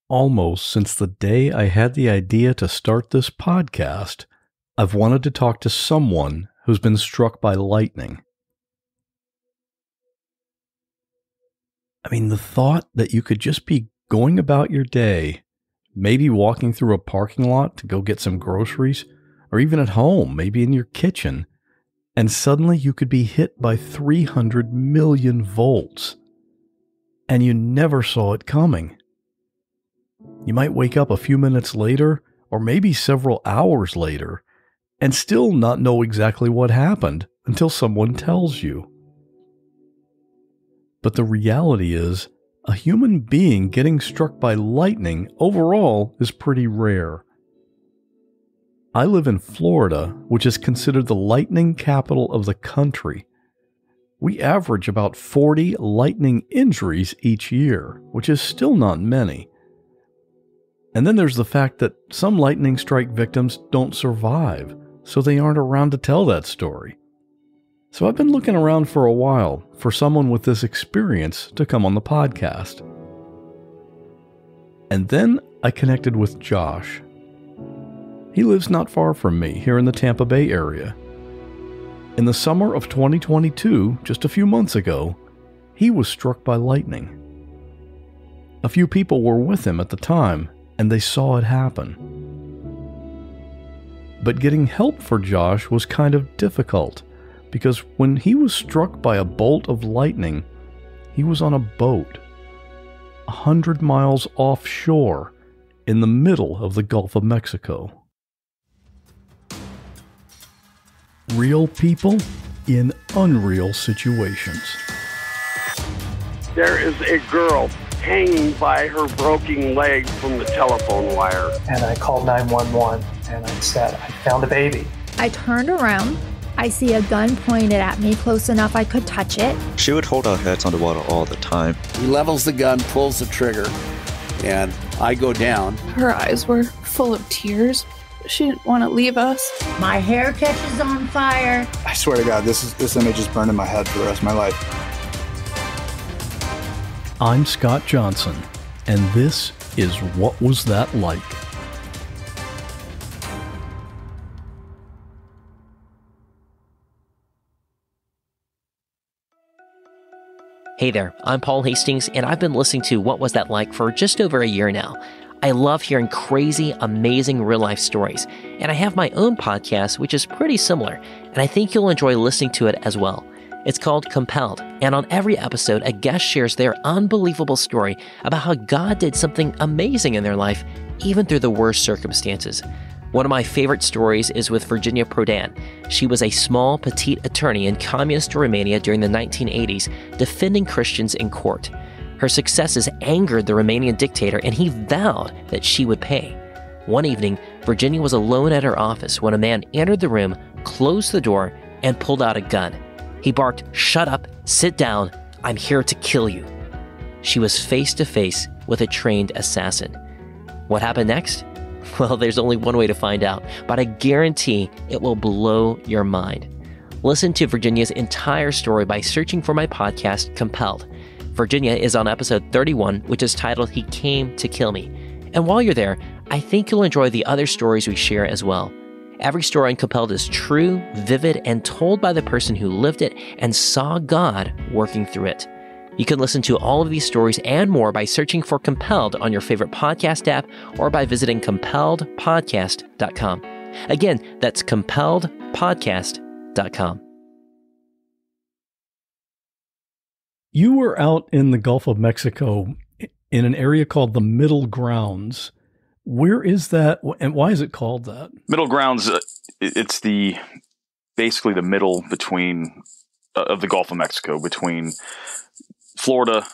Almost since the day I had the idea to start this podcast, I've wanted to talk to someone who's been struck by lightning. I mean, the thought that you could just be going about your day, maybe walking through a parking lot to go get some groceries, or even at home, maybe in your kitchen, and suddenly you could be hit by 300 million volts, and you never saw it coming. You might wake up a few minutes later, or maybe several hours later, and still not know exactly what happened until someone tells you. But the reality is, a human being getting struck by lightning overall is pretty rare. I live in Florida, which is considered the lightning capital of the country. We average about 40 lightning injuries each year, which is still not many. And then there's the fact that some lightning strike victims don't survive, so they aren't around to tell that story. So I've been looking around for a while for someone with this experience to come on the podcast. And then I connected with Josh. He lives not far from me here in the Tampa Bay area. In the summer of 2022, just a few months ago, he was struck by lightning. A few people were with him at the time, and they saw it happen. But getting help for Josh was kind of difficult, because when he was struck by a bolt of lightning, he was on a boat, 100 miles offshore, in the middle of the Gulf of Mexico. Real people in unreal situations. There is a girl hanging by her broken leg from the telephone wire. And I called 911 and I said, I found a baby. I turned around. I see a gun pointed at me close enough I could touch it. She would hold our heads on the water all the time. He levels the gun, pulls the trigger, and I go down. Her eyes were full of tears. She didn't want to leave us. My hair catches on fire. I swear to God, this image is burned in my head for the rest of my life. I'm Scott Johnson, and this is What Was That Like? Hey there, I'm Paul Hastings, and I've been listening to What Was That Like for just over a year now. I love hearing crazy, amazing real-life stories, and I have my own podcast, which is pretty similar, and I think you'll enjoy listening to it as well. It's called Compelled, and on every episode, a guest shares their unbelievable story about how God did something amazing in their life, even through the worst circumstances. One of my favorite stories is with Virginia Prodan. She was a small, petite attorney in communist Romania during the 1980s, defending Christians in court. Her successes angered the Romanian dictator, and he vowed that she would pay. One evening, Virginia was alone at her office when a man entered the room, closed the door, and pulled out a gun. He barked, "Shut up, sit down, I'm here to kill you." She was face to face with a trained assassin. What happened next? Well, there's only one way to find out, but I guarantee it will blow your mind. Listen to Virginia's entire story by searching for my podcast, Compelled. Virginia is on episode 31, which is titled He Came to Kill Me. And while you're there, I think you'll enjoy the other stories we share as well. Every story on Compelled is true, vivid, and told by the person who lived it and saw God working through it. You can listen to all of these stories and more by searching for Compelled on your favorite podcast app or by visiting compelledpodcast.com. Again, that's compelledpodcast.com. You were out in the Gulf of Mexico in an area called the Middle Grounds. Where is that, and why is it called that? Middle Grounds, it's basically the middle between of the Gulf of Mexico, between Florida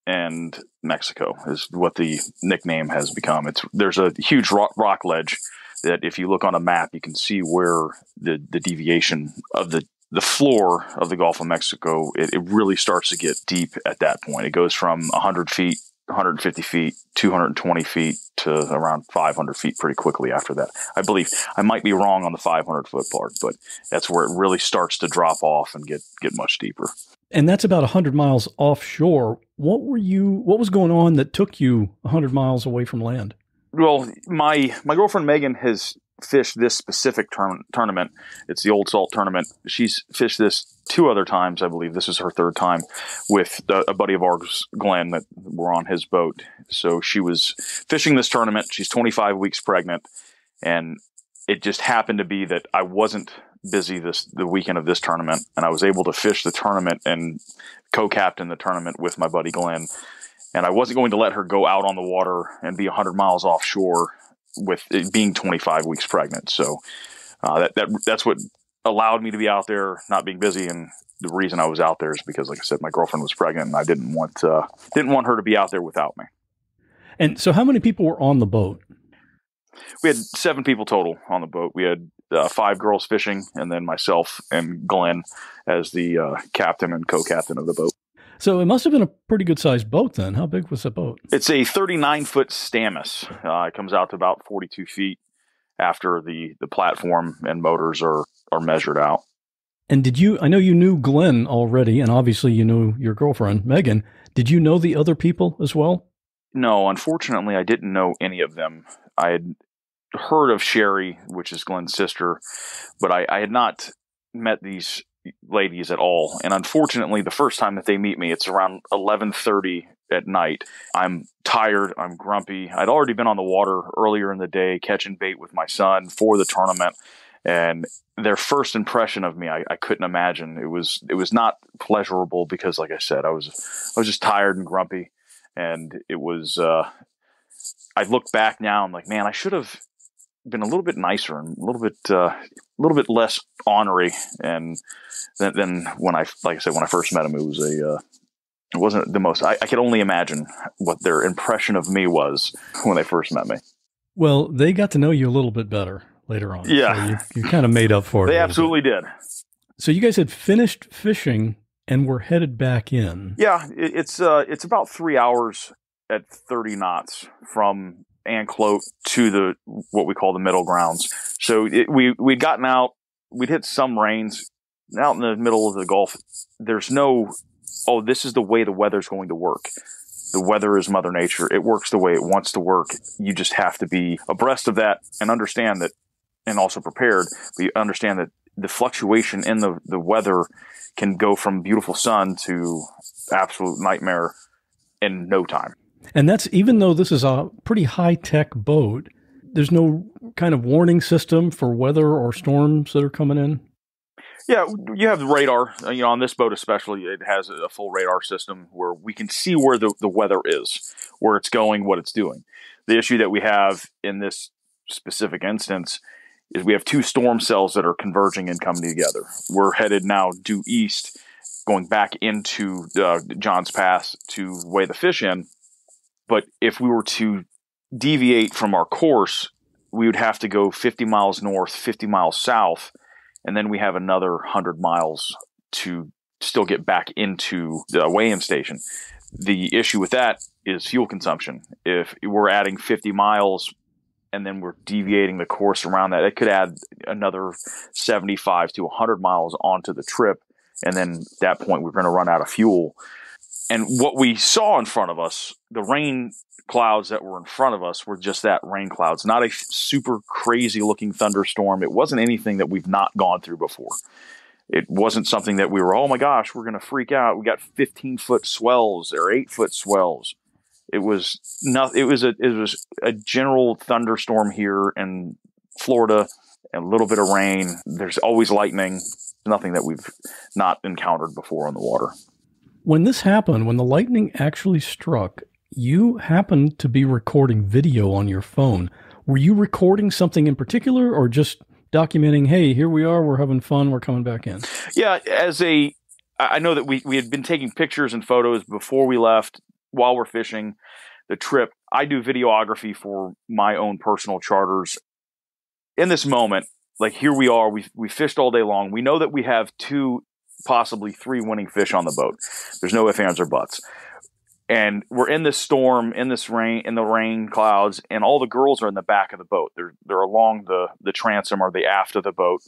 and Mexico is what the nickname has become. There's a huge rock ledge that if you look on a map, you can see where the deviation of the floor of the Gulf of Mexico, it really starts to get deep at that point. It goes from 100 feet, 150 feet, 220 feet to around 500 feet pretty quickly after that. I believe I might be wrong on the 500 foot part, but that's where it really starts to drop off and get much deeper. And that's about 100 miles offshore. What was going on that took you 100 miles away from land? Well, my girlfriend Megan has fished this specific tournament. It's the Old Salt tournament. She's fished this 2 other times, I believe. This is her 3rd time with a buddy of ours, Glenn, that were on his boat. So she was fishing this tournament. She's 25 weeks pregnant, and it just happened to be that I wasn't busy the weekend of this tournament, and I was able to fish the tournament and co-captain the tournament with my buddy Glenn. And I wasn't going to let her go out on the water and be 100 miles offshore with it being 25 weeks pregnant. So that's what allowed me to be out there, not being busy. And the reason I was out there is because, like I said, my girlfriend was pregnant, and I didn't want her to be out there without me. And so how many people were on the boat? We had 7 people total on the boat. We had 5 girls fishing, and then myself and Glenn as the captain and co-captain of the boat. So it must have been a pretty good-sized boat then. How big was the boat? It's a 39-foot Stamus. It comes out to about 42 feet after the platform and motors are measured out. And I know you knew Glenn already, and obviously you knew your girlfriend, Megan. Did you know the other people as well? No, unfortunately, I didn't know any of them. I had heard of Sherry, which is Glenn's sister, but I had not met these ladies at all. And unfortunately, the first time that they meet me, it's around 11:30 at night. I'm tired. I'm grumpy. I'd already been on the water earlier in the day catching bait with my son for the tournament. And their first impression of me, I couldn't imagine. It was not pleasurable because, like I said, I was just tired and grumpy. And it was, I look back now, I'm like, man, I should have been a little bit nicer and a little bit less ornery. And then when I first met him, it wasn't the most, I could only imagine what their impression of me was when they first met me. Well, they got to know you a little bit better later on. Yeah. So you kind of made up for it. They absolutely did. So you guys had finished fishing and were headed back in. Yeah. It's about 3 hours at 30 knots from Anclote to what we call the middle grounds. So we'd gotten out, we'd hit some rains out in the middle of the Gulf. There's no, this is the way the weather's going to work. The weather is Mother Nature. It works the way it wants to work. You just have to be abreast of that and understand that, and also prepared, but you understand that the fluctuation in the weather can go from beautiful sun to absolute nightmare in no time. And that's, even though this is a pretty high-tech boat, there's no kind of warning system for weather or storms that are coming in? Yeah, you have the radar. On this boat especially, it has a full radar system where we can see where the weather is, where it's going, what it's doing. The issue that we have in this specific instance is we have 2 storm cells that are converging and coming together. We're headed now due east, going back into John's Pass to weigh the fish in. But if we were to deviate from our course, we would have to go 50 miles north, 50 miles south, and then we have another 100 miles to still get back into the weigh-in station. The issue with that is fuel consumption. If we're adding 50 miles and then we're deviating the course around that, it could add another 75 to 100 miles onto the trip. And then at that point, we're going to run out of fuel. And what we saw in front of us, the rain clouds that were in front of us were just that, rain clouds, not a super crazy looking thunderstorm. It wasn't anything that we've not gone through before. It wasn't something that we were, oh my gosh, we're going to freak out. We got 15-foot swells or 8-foot swells. It was not, it was a general thunderstorm here in Florida, and a little bit of rain. There's always lightning. Nothing that we've not encountered before on the water. When this happened, when the lightning actually struck, you happened to be recording video on your phone. Were you recording something in particular, or just documenting, hey, here we are, we're having fun, we're coming back in? Yeah, I know that we had been taking pictures and photos before we left, while we're fishing the trip. I do videography for my own personal charters. In this moment, like here we are, we fished all day long. We know that we have 2, possibly 3 winning fish on the boat. There's no ifs, ands, or buts. And we're in this storm, in this rain, in the rain clouds, and all the girls are in the back of the boat. They're along the transom or the aft of the boat.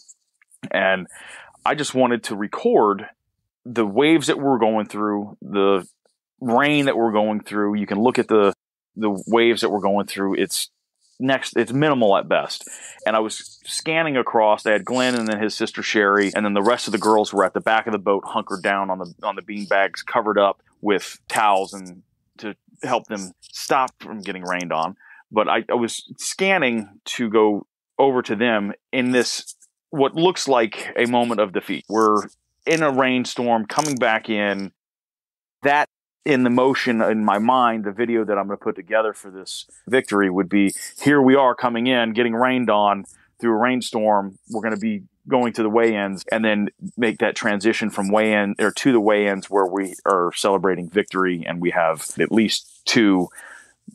And I just wanted to record the waves that we're going through, the rain that we're going through, you can look at the waves that we're going through. It's minimal at best. And I was scanning across. I had Glenn and then his sister Sherry, and then the rest of the girls were at the back of the boat, hunkered down on the bean bags, covered up with towels and to help them stop from getting rained on. But I was scanning to go over to them in this, what looks like a moment of defeat. We're in a rainstorm coming back in. That in the motion in my mind, the video that I'm going to put together for this victory would be, here we are coming in, getting rained on through a rainstorm. We're going to be going to the weigh-ins, and then make that transition from weigh-in or to the weigh-ins where we are celebrating victory, and we have at least 2,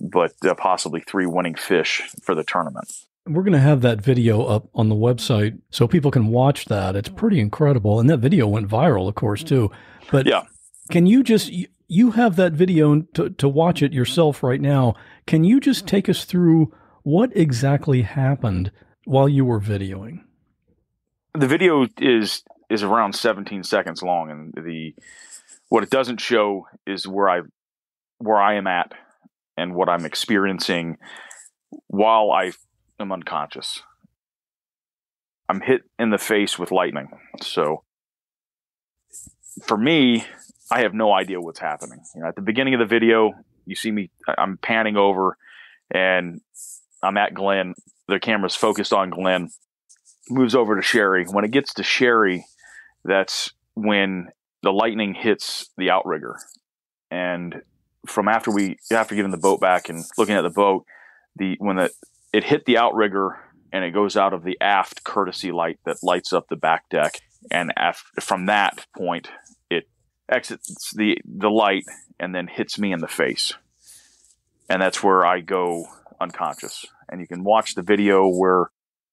but possibly 3 winning fish for the tournament. We're going to have that video up on the website so people can watch that. It's pretty incredible. And that video went viral, of course, too. But yeah, can you just, you have that video to watch it yourself right now. Can you just take us through what exactly happened while you were videoing? The video is around 17 seconds long, and what it doesn't show is where I am at and what I'm experiencing while I am unconscious. I'm hit in the face with lightning. So for me, I have no idea what's happening. At the beginning of the video, you see me, I'm panning over and I'm at Glenn. The camera's focused on Glenn. Moves over to Sherry. When it gets to Sherry, that's when the lightning hits the outrigger. And from after giving the boat back and looking at the boat, it hit the outrigger and it goes out of the aft courtesy light that lights up the back deck. And from that point, it exits the light and then hits me in the face. And that's where I go unconscious. And you can watch the video where,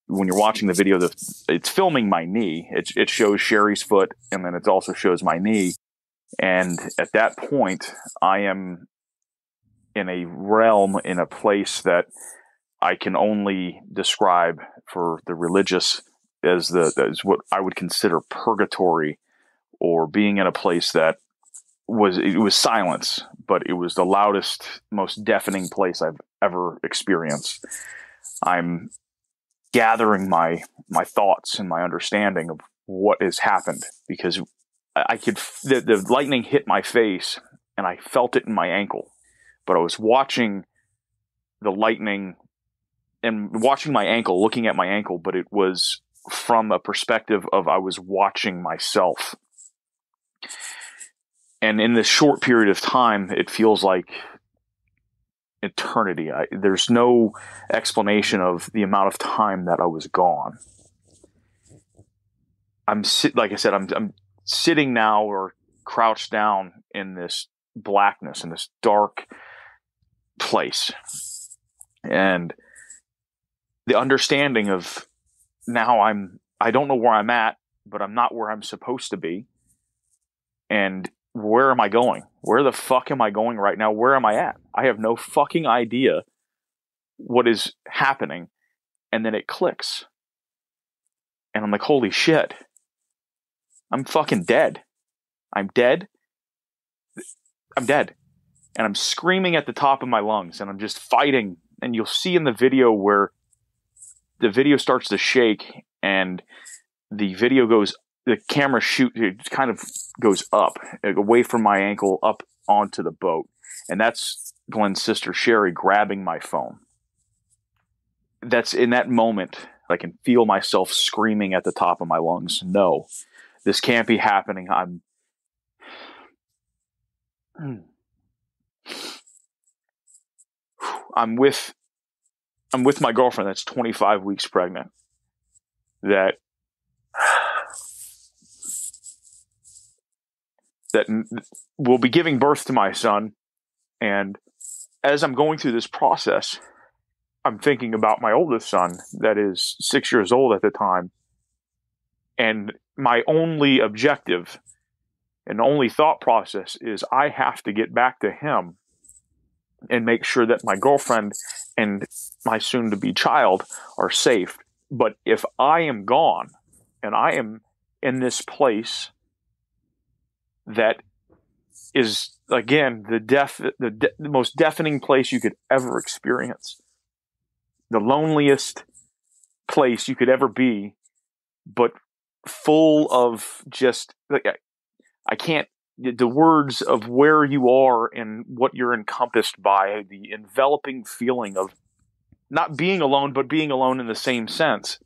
when you're watching the video, it's filming my knee. It shows Sherry's foot, and then it also shows my knee. And at that point, I am in a realm, in a place that I can only describe for the religious as what I would consider purgatory, or being in a place that was silence, but it was the loudest, most deafening place I've ever experienced. I'm gathering my thoughts and my understanding of what has happened, because the lightning hit my face and I felt it in my ankle, but I was watching the lightning and watching my ankle, looking at my ankle, but it was from a perspective of I was watching myself. And in this short period of time, it feels like eternity. There's no explanation of the amount of time that I was gone. Like I said, I'm sitting now or crouched down in this blackness, in this dark place. And the understanding of now I don't know where I'm at, but I'm not where I'm supposed to be. And where am I going? Where the fuck am I going right now? Where am I at? I have no fucking idea what is happening. And then it clicks. And I'm like, holy shit. I'm fucking dead. I'm dead. I'm dead. And I'm screaming at the top of my lungs, and I'm just fighting. And you'll see in the video where the video starts to shake and the camera it kind of goes up, away from my ankle, up onto the boat. And that's Glenn's sister, Sherry, grabbing my phone. That's in that moment, I can feel myself screaming at the top of my lungs. No, this can't be happening. I'm with my girlfriend that's 25 weeks pregnant, that will be giving birth to my son. And as I'm going through this process, I'm thinking about my oldest son that is 6 years old at the time. And my only objective and only thought process is I have to get back to him and make sure that my girlfriend and my soon-to-be child are safe. But if I am gone and I am in this place that is, again, the most deafening place you could ever experience. The loneliest place you could ever be, but full of just, I can't, the words of where you are and what you're encompassed by, the enveloping feeling of not being alone, but being alone in the same sense.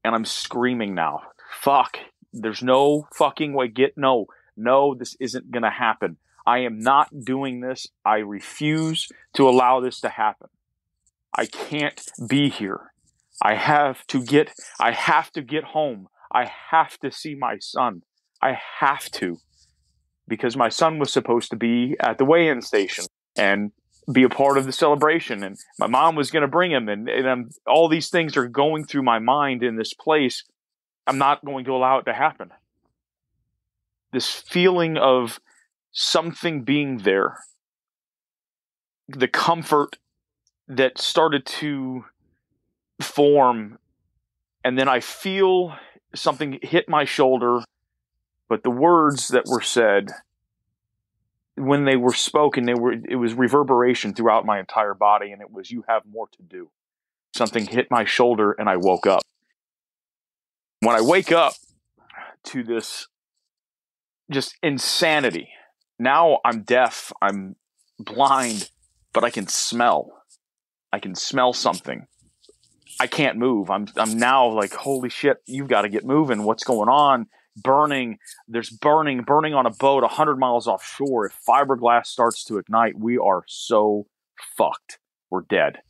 And I'm screaming now. Fuck. There's no fucking way. No, this isn't going to happen. I am not doing this. I refuse to allow this to happen. I can't be here. I have to get home. I have to see my son. I have to. Because my son was supposed to be at the weigh-in station and be a part of the celebration. And my mom was going to bring him. And all these things are going through my mind in this place. I'm not going to allow it to happen. This feeling of something being there, the comfort that started to form, and then I feel something hit my shoulder, but the words that were said, when they were spoken, it was reverberation throughout my entire body, and it was, "You have more to do." Something hit my shoulder, and I woke up. When I wake up to this just insanity, now I'm deaf, I'm blind, but I can smell. I can smell something. I can't move. I'm now like, holy shit, you've got to get moving. What's going on? Burning. There's burning on a boat 100 miles offshore. If fiberglass starts to ignite, we are so fucked. We're dead.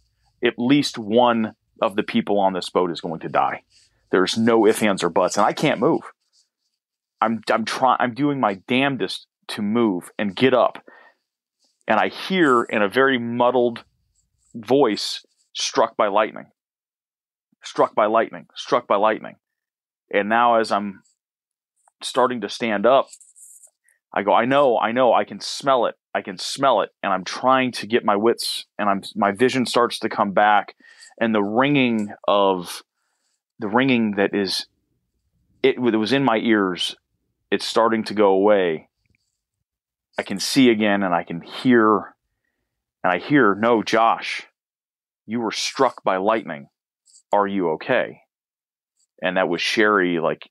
At least one of the people on this boat is going to die. There's no ifs, ands, or buts, and I can't move. I'm doing my damnedest to move and get up. And I hear in a very muddled voice, "Struck by lightning. Struck by lightning. Struck by lightning." And now as I'm starting to stand up, I go, I know, I can smell it. I can smell it. And I'm trying to get my wits, and my vision starts to come back. And the ringing that is, it was in my ears, it's starting to go away. I can see again, and I can hear, and I hear, "No, Josh, you were struck by lightning. Are you okay?" And that was Sherry, like,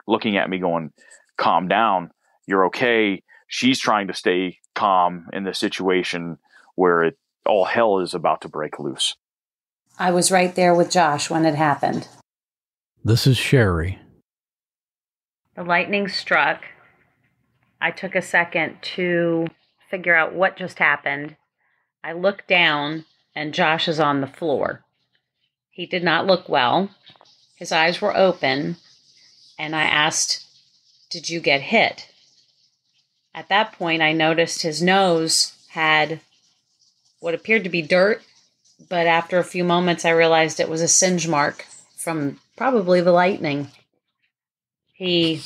looking at me going, "Calm down. You're okay." She's trying to stay calm in this situation where all hell is about to break loose. I was right there with Josh when it happened. This is Sherry. The lightning struck. I took a second to figure out what just happened. I looked down, and Josh is on the floor. He did not look well. His eyes were open, and I asked, "Did you get hit?" At that point, I noticed his nose had what appeared to be dirt, but after a few moments, I realized it was a singe mark from probably the lightning. He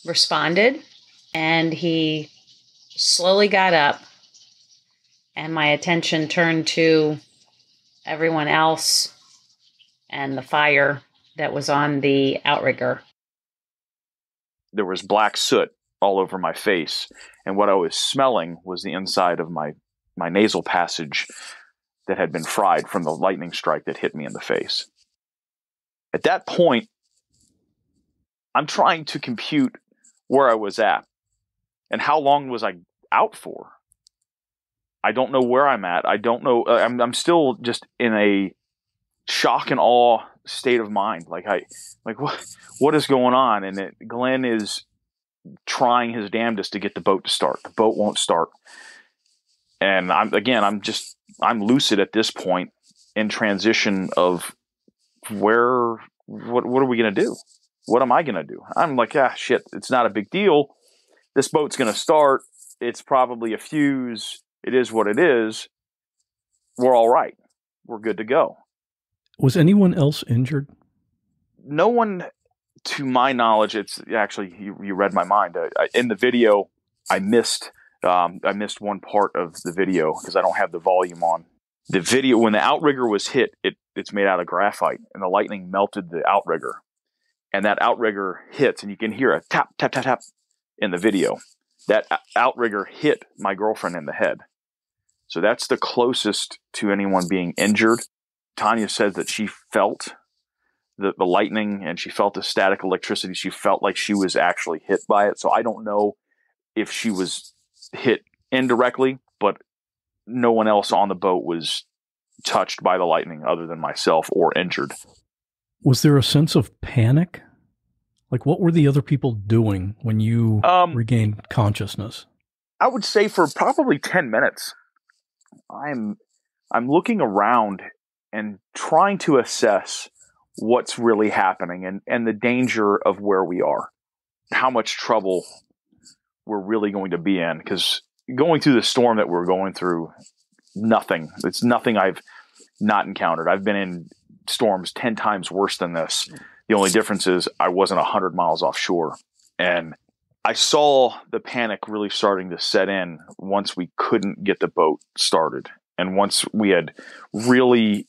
responded, and he slowly got up, and my attention turned to everyone else and the fire that was on the outrigger. There was black soot all over my face, and what I was smelling was the inside of my nasal passage that had been fried from the lightning strike that hit me in the face. At that point, I'm trying to compute where I was at and how long was I out for. I don't know where I'm at. I don't know. I'm still just in a shock and awe state of mind. Like what is going on? And Glenn is trying his damnedest to get the boat to start. The boat won't start. And I'm lucid at this point in transition of what are we going to do? What am I going to do? I'm like, shit, it's not a big deal. This boat's going to start. It's probably a fuse. It is what it is. We're all right. We're good to go. Was anyone else injured? No one, to my knowledge. It's actually, you read my mind. In the video, I missed one part of the video because I don't have the volume on. The video, when the outrigger was hit, it's made out of graphite, and the lightning melted the outrigger. And that outrigger hits, and you can hear a tap, tap, tap, tap in the video. That outrigger hit my girlfriend in the head. So that's the closest to anyone being injured. Tanya said that she felt the lightning and she felt the static electricity. She felt like she was actually hit by it. So I don't know if she was hit indirectly, but no one else on the boat was touched by the lightning other than myself or injured. Was there a sense of panic? Like, what were the other people doing when you regained consciousness? I would say for probably 10 minutes, I'm looking around and trying to assess what's really happening and the danger of where we are, how much trouble we're really going to be in. Because going through the storm that we're going through, it's nothing I've not encountered. I've been in storms 10 times worse than this. The only difference is I wasn't 100 miles offshore. And I saw the panic really starting to set in once we couldn't get the boat started. And once we had really,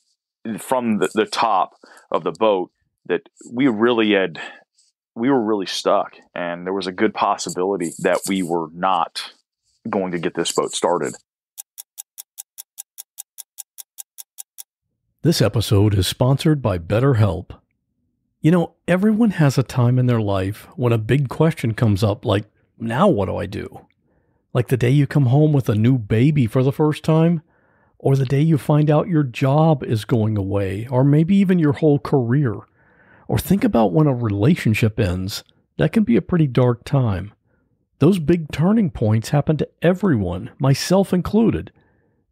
from the top of the boat, that we were really stuck. And there was a good possibility that we were not going to get this boat started. This episode is sponsored by BetterHelp. You know, everyone has a time in their life when a big question comes up like, now what do I do? Like the day you come home with a new baby for the first time, or the day you find out your job is going away, or maybe even your whole career. Or think about when a relationship ends. That can be a pretty dark time. Those big turning points happen to everyone, myself included.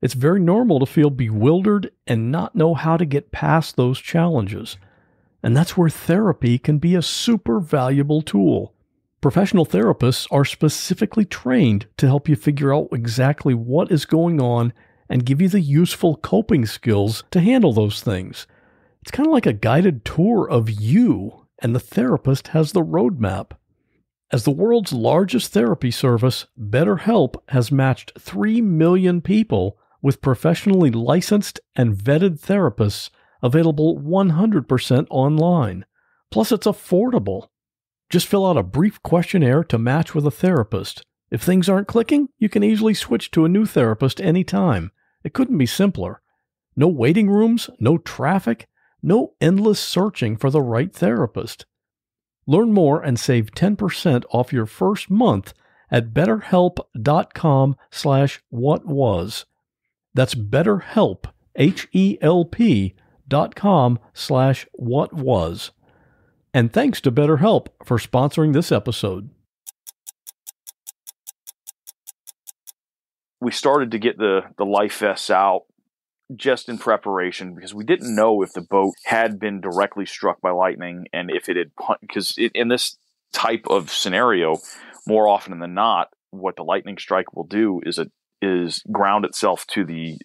It's very normal to feel bewildered and not know how to get past those challenges. And that's where therapy can be a super valuable tool. Professional therapists are specifically trained to help you figure out exactly what is going on and give you the useful coping skills to handle those things. It's kind of like a guided tour of you, and the therapist has the roadmap. As the world's largest therapy service, BetterHelp has matched 3 million people with professionally licensed and vetted therapists available 100% online. Plus, it's affordable. Just fill out a brief questionnaire to match with a therapist. If things aren't clicking, you can easily switch to a new therapist anytime. It couldn't be simpler. No waiting rooms, no traffic, no endless searching for the right therapist. Learn more and save 10% off your first month at betterhelp.com/whatwas. That's BetterHelp, HELP.com/whatwas. And thanks to BetterHelp for sponsoring this episode. We started to get the life vests out just in preparation because we didn't know if the boat had been directly struck by lightning and if it had, because in this type of scenario, more often than not, what the lightning strike will do is ground itself to the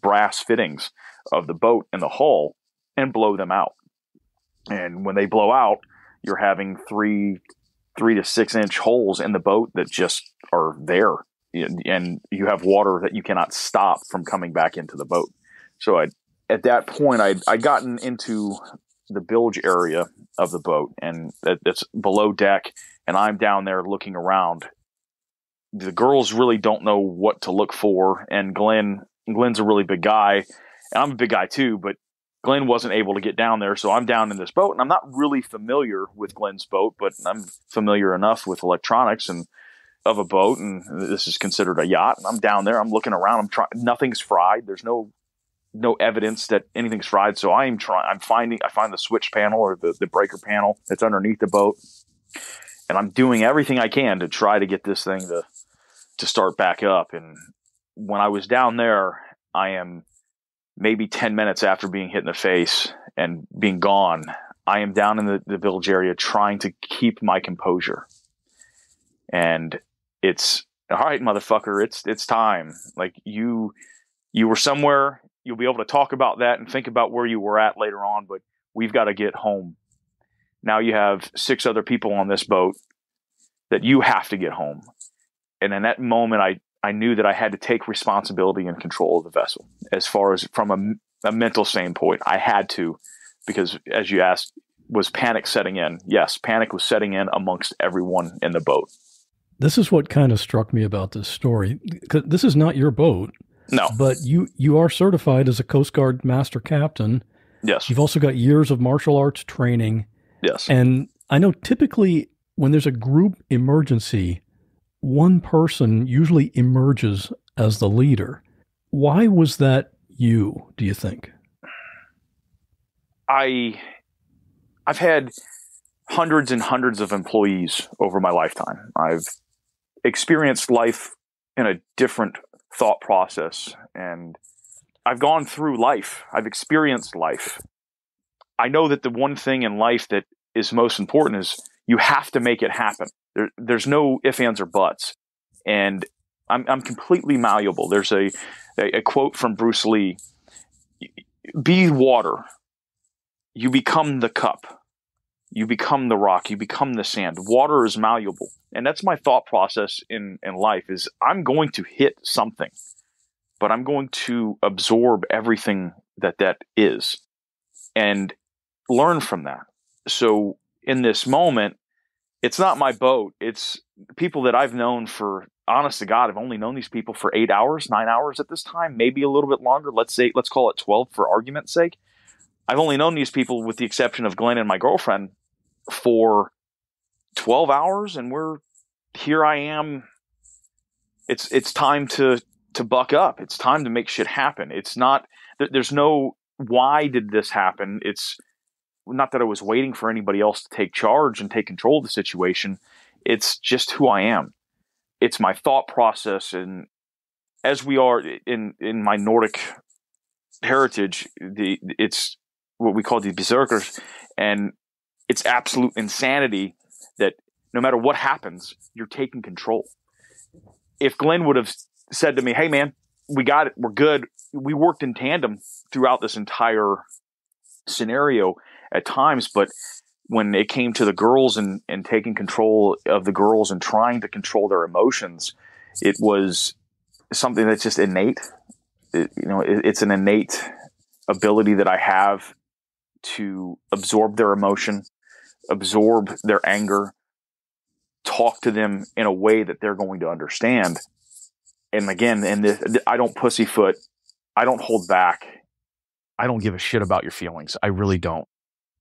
brass fittings of the boat and the hull and blow them out. And when they blow out, you're having 3 to 6 inch holes in the boat that just are there. And you have water that you cannot stop from coming back into the boat. So at that point, I'd gotten into the bilge area of the boat, and it's below deck, and I'm down there looking around. The girls really don't know what to look for, and Glenn's a really big guy, and I'm a big guy too, but Glenn wasn't able to get down there, so I'm down in this boat, and I'm not really familiar with Glenn's boat, but I'm familiar enough with electronics and of a boat, and this is considered a yacht, and I'm down there, I'm looking around, nothing's fried, there's no evidence that anything's fried, so I find the switch panel or the breaker panel that's underneath the boat, and I'm doing everything I can to try to get this thing to start back up. And when I was down there, I am maybe 10 minutes after being hit in the face and being gone, I am down in the bilge area trying to keep my composure. And it's, all right, motherfucker, it's time. Like you were somewhere, you'll be able to talk about that and think about where you were at later on, but we've got to get home. Now you have 6 other people on this boat that you have to get home. And in that moment, I knew that I had to take responsibility and control of the vessel. As far as from a mental standpoint, I had to, because as you asked, was panic setting in? Yes, panic was setting in amongst everyone in the boat. This is what kind of struck me about this story. 'Cause this is not your boat. No. But you are certified as a Coast Guard master captain. Yes. You've also got years of martial arts training. Yes. And I know typically when there's a group emergency, one person usually emerges as the leader. Why was that you, do you think? I've had hundreds and hundreds of employees over my lifetime. I've experienced life in a different thought process, and I've gone through life. I've experienced life. I know that the one thing in life that is most important is you have to make it happen. There's no ifs, ands, or buts. And I'm completely malleable. There's a quote from Bruce Lee: "Be water. You become the cup. You become the rock. You become the sand. Water is malleable." And that's my thought process in life is I'm going to hit something, but I'm going to absorb everything that is and learn from that. So in this moment, it's not my boat. It's people that I've known for, honest to God, I've only known these people for 8 hours, 9 hours at this time, maybe a little bit longer. Let's call it 12 for argument's sake. I've only known these people, with the exception of Glenn and my girlfriend, for 12 hours, and here I am. It's time to buck up. It's time to make shit happen. It's not, there's no, why did this happen? It's not that I was waiting for anybody else to take charge and take control of the situation. It's just who I am. It's my thought process. And as we are in my Nordic heritage, it's what we call the berserkers, and it's absolute insanity that no matter what happens, you're taking control. If Glenn would have said to me, "Hey man, we got it. We're good." We worked in tandem throughout this entire scenario at times, but when it came to the girls and taking control of the girls and trying to control their emotions, it was something that's just innate. It's an innate ability that I have to absorb their emotion, absorb their anger, talk to them in a way that they're going to understand. And again, I don't pussyfoot. I don't hold back. I don't give a shit about your feelings. I really don't.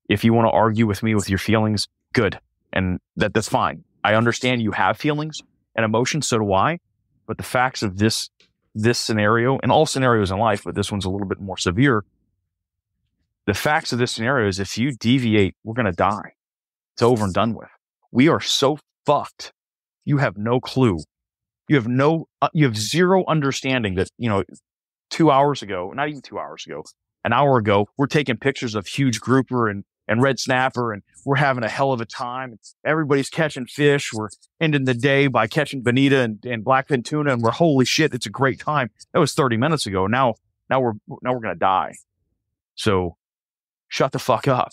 If you want to argue with me with your feelings, good. And that's fine. I understand you have feelings and emotions, so do I. But the facts of this scenario, and all scenarios in life, but this one's a little bit more severe. The facts of this scenario is if you deviate, we're going to die. It's over and done with. We are so fucked. You have no clue. You have zero understanding that, 2 hours ago, not even 2 hours ago, an hour ago, we're taking pictures of huge grouper and red snapper, and we're having a hell of a time. Everybody's catching fish. We're ending the day by catching bonita and blackfin tuna, and we're, holy shit, it's a great time. That was 30 minutes ago. Now we're going to die. So shut the fuck up.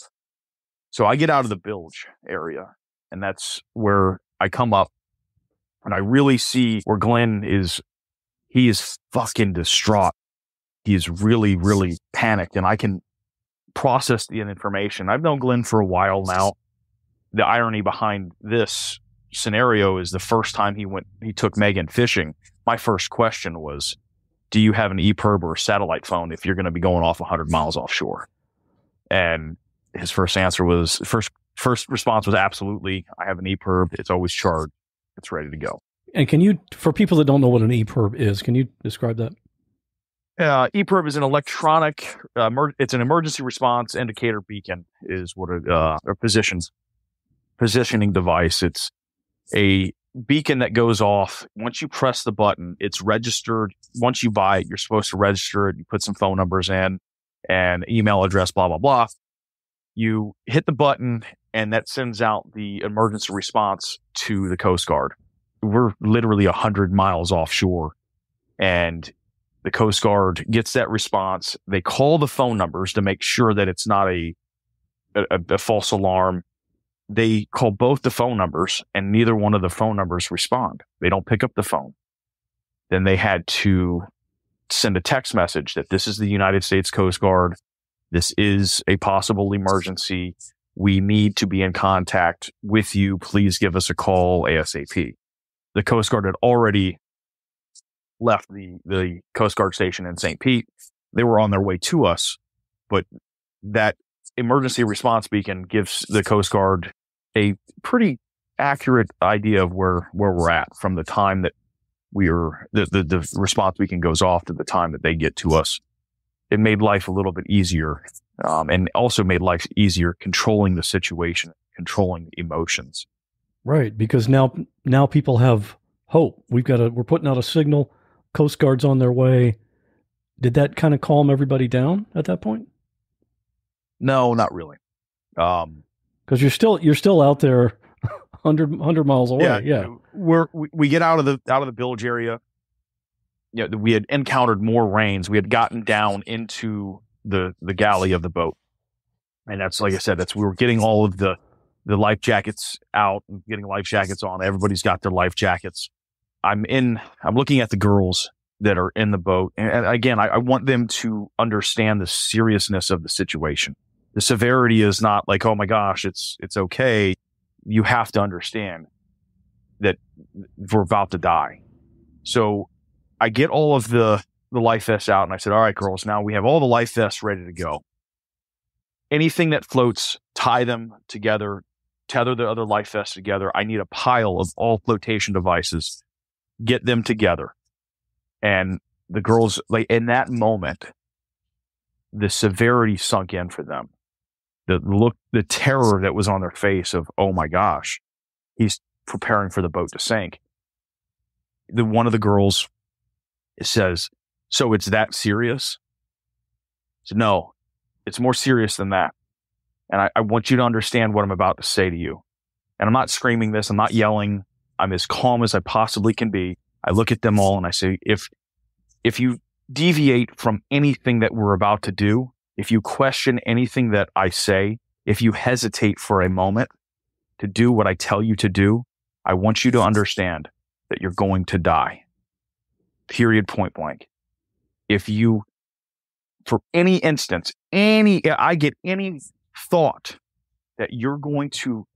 So I get out of the bilge area, and that's where I come up, and I really see where Glenn is. He is fucking distraught. He is really, really panicked, and I can process the information. I've known Glenn for a while now. The irony behind this scenario is the first time he took Megan fishing, my first question was, do you have an EPIRB or a satellite phone if you're going to be going off 100 miles offshore? And his first response was, absolutely. I have an EPIRB. It's always charged. It's ready to go. And can you, for people that don't know what an EPIRB is, can you describe that? EPIRB is an electronic, it's an emergency response indicator beacon is what a positioning device. It's a beacon that goes off. Once you press the button, it's registered. Once you buy it, you're supposed to register it. You put some phone numbers in and email address, blah, blah, blah. You hit the button and that sends out the emergency response to the Coast Guard. We're literally 100 miles offshore, and the Coast Guard gets that response. They call the phone numbers to make sure that it's not a false alarm. They call both the phone numbers, and neither one of the phone numbers respond. They don't pick up the phone. Then they had to send a text message that this is the United States Coast Guard. This is a possible emergency. We need to be in contact with you. Please give us a call ASAP. the Coast Guard had already left the Coast Guard station in St. Pete. They were on their way to us, but that emergency response beacon gives the Coast Guard a pretty accurate idea of where we're at from the time that the response beacon goes off to the time that they get to us. It made life a little bit easier, and also made life easier controlling the situation, controlling the emotions. Right, because now people have hope. We're putting out a signal. Coast Guard's on their way. Did that kind of calm everybody down at that point? No, not really. Because you're still out there 100 miles away. Yeah. We get out of the bilge area. You know, we had encountered more rains. We had gotten down into the galley of the boat. And that's, like I said, we were getting all of the life jackets out and getting life jackets on. Everybody's got their life jackets. I'm looking at the girls that are in the boat. And again, I want them to understand the seriousness of the situation. The severity is not like, oh my gosh, it's okay. You have to understand that we're about to die. So I get all of the life vests out and I said, all right, girls, now we have all the life vests ready to go. Anything that floats, tie them together, tether the other life vests together. I need a pile of all flotation devices. Get them together. And the girls, like in that moment, the severity sunk in for them. The terror that was on their face of, oh my gosh, he's preparing for the boat to sink. One of the girls says, so it's that serious? So no, it's more serious than that. And I want you to understand what I'm about to say to you. And I'm not screaming this. I'm not yelling. I'm as calm as I possibly can be. I look at them all and I say, if you deviate from anything that we're about to do, if you question anything that I say, if you hesitate for a moment to do what I tell you to do, I want you to understand that you're going to die. Period, point blank. If you, for any instance, I get any thought that you're going to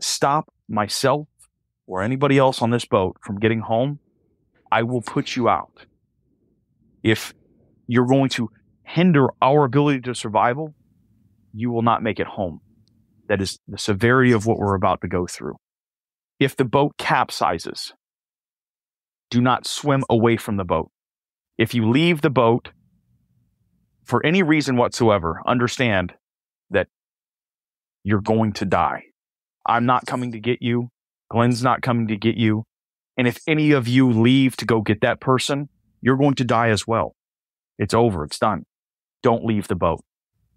stop myself or anybody else on this boat from getting home, I will put you out. If you're going to hinder our ability to survival, you will not make it home. That is the severity of what we're about to go through. If the boat capsizes, do not swim away from the boat. If you leave the boat for any reason whatsoever, understand that you're going to die. I'm not coming to get you. Glenn's not coming to get you. And if any of you leave to go get that person, you're going to die as well. It's over. It's done. Don't leave the boat.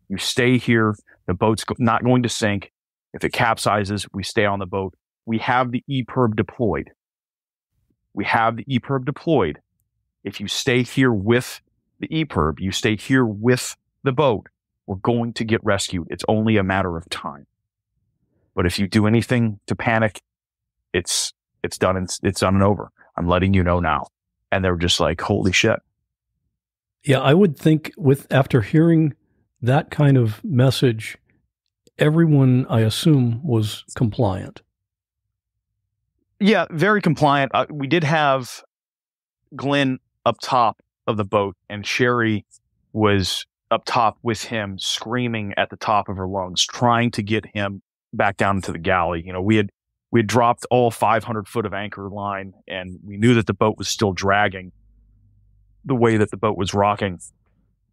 You stay here. The boat's not going to sink. If it capsizes, we stay on the boat. We have the EPIRB deployed. If you stay here with the EPIRB, you stay here with the boat, we're going to get rescued. It's only a matter of time. But if you do anything to panic, it's done and over. I'm letting you know now. And they're just like, holy shit. Yeah, I would think after hearing that kind of message, everyone, I assume, was compliant. Yeah, very compliant. We did have Glenn up top of the boat, and Sherry was up top with him, screaming at the top of her lungs, trying to get him back down into the galley. You know, we had dropped all 500 foot of anchor line, and we knew that the boat was still dragging the way that the boat was rocking.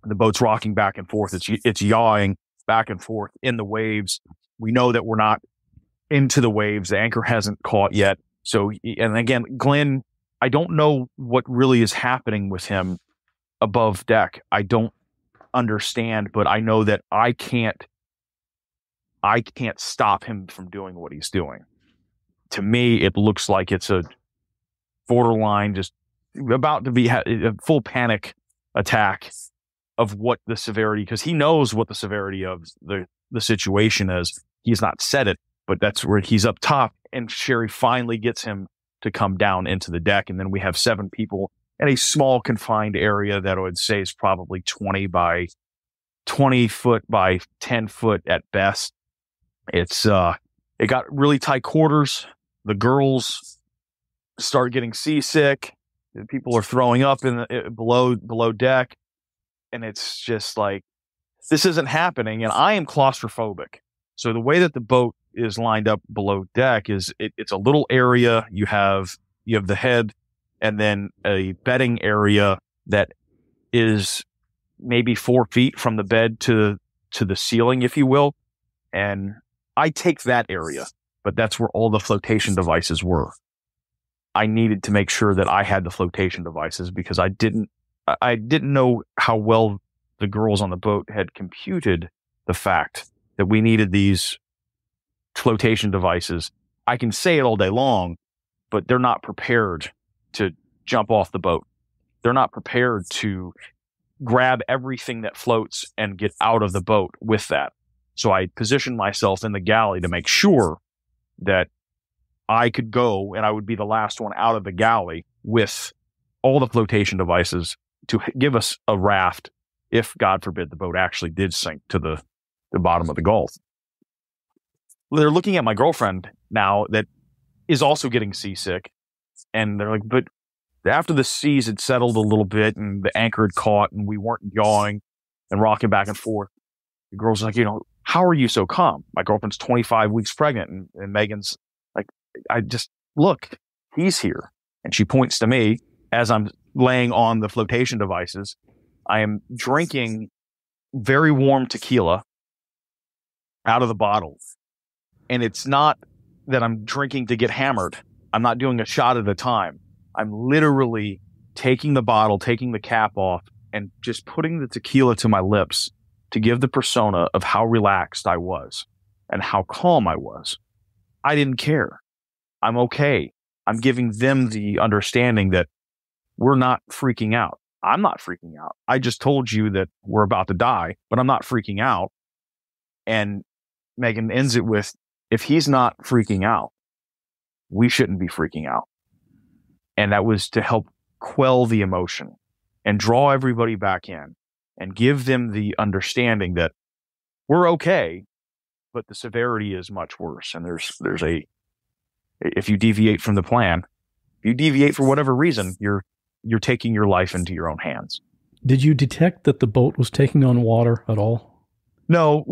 The boat's rocking back and forth. It's yawing back and forth in the waves. We know that we're not into the waves. The anchor hasn't caught yet. So, and again, Glenn, I don't know what really is happening with him above deck. I don't understand, but I know that I can't stop him from doing what he's doing. To me, it looks like it's a borderline, just about to be a full panic attack of what the severity, because he knows what the severity of the situation is. He's not said it, but that's where he's up top, and Sherry finally gets him to come down into the deck. And then we have 7 people in a small confined area that I would say is probably 20 foot by 10 foot at best. It got really tight quarters. The girls start getting seasick. People are throwing up in the, below deck, and it's just like, this isn't happening. And I am claustrophobic. So the way that the boat is lined up below deck is it's a little area. You have the head, and then a bedding area that is maybe 4 feet from the bed to the ceiling, if you will. And I take that area, but that's where all the flotation devices were. I needed to make sure that I had the flotation devices because I didn't know how well the girls on the boat had computed the fact that we needed these flotation devices. I can say it all day long, but they're not prepared to jump off the boat. They're not prepared to grab everything that floats and get out of the boat with that. So I positioned myself in the galley to make sure that I could go and I would be the last one out of the galley with all the flotation devices to give us a raft if, God forbid, the boat actually did sink to the bottom of the Gulf. They're looking at my girlfriend now that is also getting seasick, and they're like, but after the seas had settled a little bit and the anchor had caught and we weren't yawing and rocking back and forth, the girl's like, how are you so calm? My girlfriend's 25 weeks pregnant, and Megan's like, I just, look, he's here. And she points to me as I'm laying on the flotation devices. I am drinking very warm tequila out of the bottle. And it's not that I'm drinking to get hammered. I'm not doing a shot at a time. I'm literally taking the bottle, taking the cap off, and just putting the tequila to my lips to give the persona of how relaxed I was and how calm I was. I didn't care. I'm okay. I'm giving them the understanding that we're not freaking out. I'm not freaking out. I just told you that we're about to die, but I'm not freaking out. And Megan ends it with, if he's not freaking out, we shouldn't be freaking out. And that was to help quell the emotion and draw everybody back in and give them the understanding that we're okay, but the severity is much worse. And if you deviate from the plan, if you deviate for whatever reason, you're taking your life into your own hands. Did you detect that the boat was taking on water at all? No,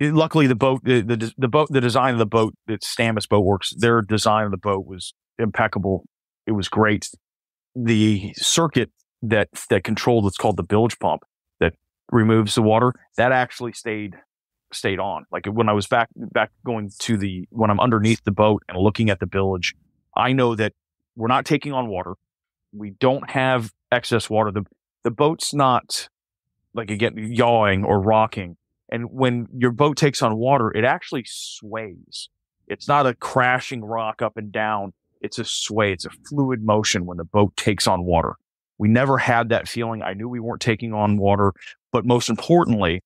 luckily the boat, the design of the boat, it's Stamus Boat Works, their design of the boat was impeccable. It was great. The circuit that controlled what's called the bilge pump that removes the water, that actually stayed on. Like when I was back going to when I'm underneath the boat and looking at the bilge, I know that we're not taking on water. We don't have excess water. The boat's not like, again, yawing or rocking. And when your boat takes on water, it actually sways. It's not a crashing rock up and down. It's a sway. It's a fluid motion when the boat takes on water. We never had that feeling. I knew we weren't taking on water, but most importantly,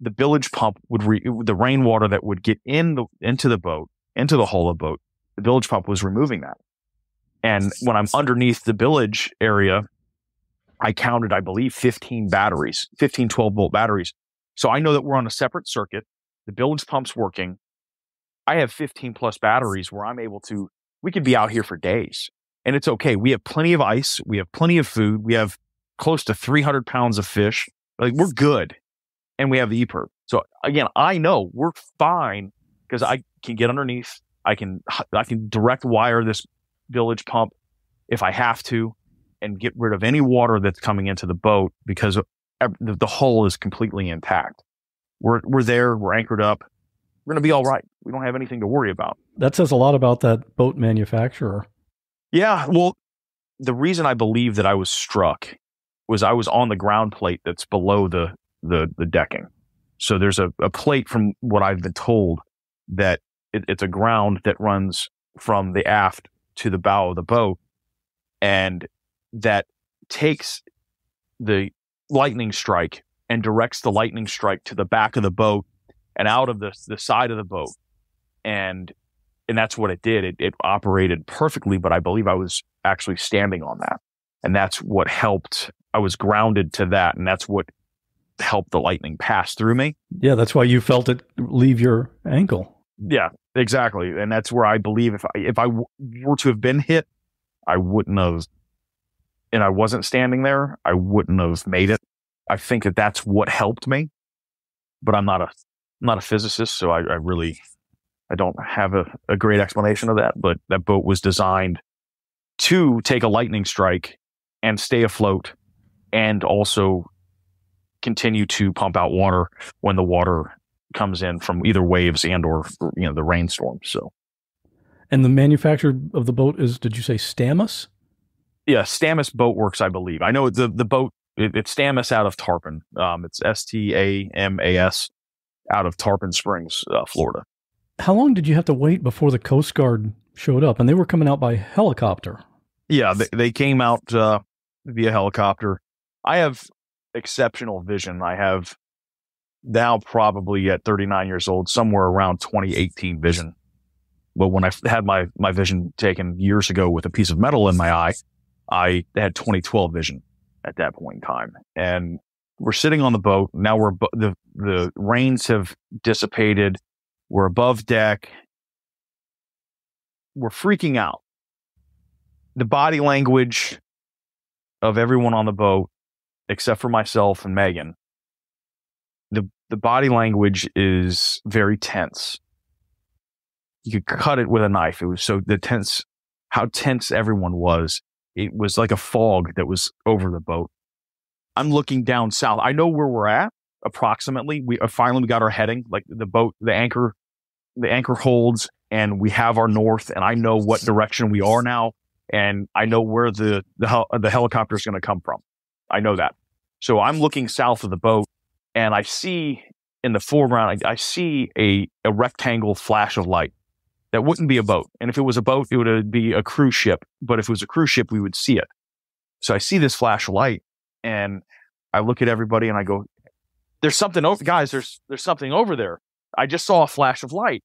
the bilge pump the rainwater that would get into the boat, into the hull of the boat, the bilge pump was removing that. And when I'm underneath the bilge area, I counted, I believe, 15 batteries, 15 12-volt batteries. So I know that we're on a separate circuit. The bilge pump's working. I have 15 plus batteries where we could be out here for days. And it's okay. We have plenty of ice. We have plenty of food. We have close to 300 pounds of fish. Like, we're good. And we have the EPIRB. So again, I know we're fine because I can get underneath. I can direct wire this bilge pump if I have to and get rid of any water that's coming into the boat because the hull is completely intact. We're there. We're anchored up. We're going to be all right. We don't have anything to worry about. That says a lot about that boat manufacturer. Yeah. Well, the reason I believe that I was struck was I was on the ground plate that's below the decking. So there's a plate, from what I've been told, that it's a ground that runs from the aft to the bow of the boat, and that takes the lightning strike and directs the lightning strike to the back of the boat and out of the side of the boat. And that's what it did. It operated perfectly, but I believe I was actually standing on that. And that's what helped. I was grounded to that, and that's what helped the lightning pass through me. Yeah, that's why you felt it leave your ankle. Yeah, exactly. And that's where I believe if I were to have been hit I wouldn't have, and I wasn't standing there, I wouldn't have made it. I think that that's what helped me, but I'm not a physicist, so I don't have a great explanation of that. But that boat was designed to take a lightning strike and stay afloat, and also continue to pump out water when the water comes in from either waves and or the rainstorm. So, and the manufacturer of the boat is, did you say Stamus? Yeah, Stamus Boatworks, I believe. I know the boat. It's Stamus out of Tarpon. It's Stamas out of Tarpon Springs, Florida. How long did you have to wait before the Coast Guard showed up? And they were coming out by helicopter. Yeah, they came out via helicopter. I have exceptional vision. I have now, probably at 39 years old, somewhere around 2018 vision. But when I had my vision taken years ago with a piece of metal in my eye, I had 2012 vision at that point in time. And we're sitting on the boat. Now the rains have dissipated. We're above deck. We're freaking out. The body language of everyone on the boat, except for myself and Megan, the body language is very tense. You could cut it with a knife. It was how tense everyone was. It was like a fog that was over the boat. I'm looking down south. I know where we're at approximately. We finally got our heading. Like the boat, the anchor holds, and we have our north. And I know what direction we are now, and I know where the helicopter is going to come from. I know that. So I'm looking south of the boat, and I see in the foreground, I see a rectangle flash of light. That wouldn't be a boat. And if it was a boat, it would be a cruise ship. But if it was a cruise ship, we would see it. So I see this flash of light, and I look at everybody and I go, there's something over, guys, there's something over there. I just saw a flash of light.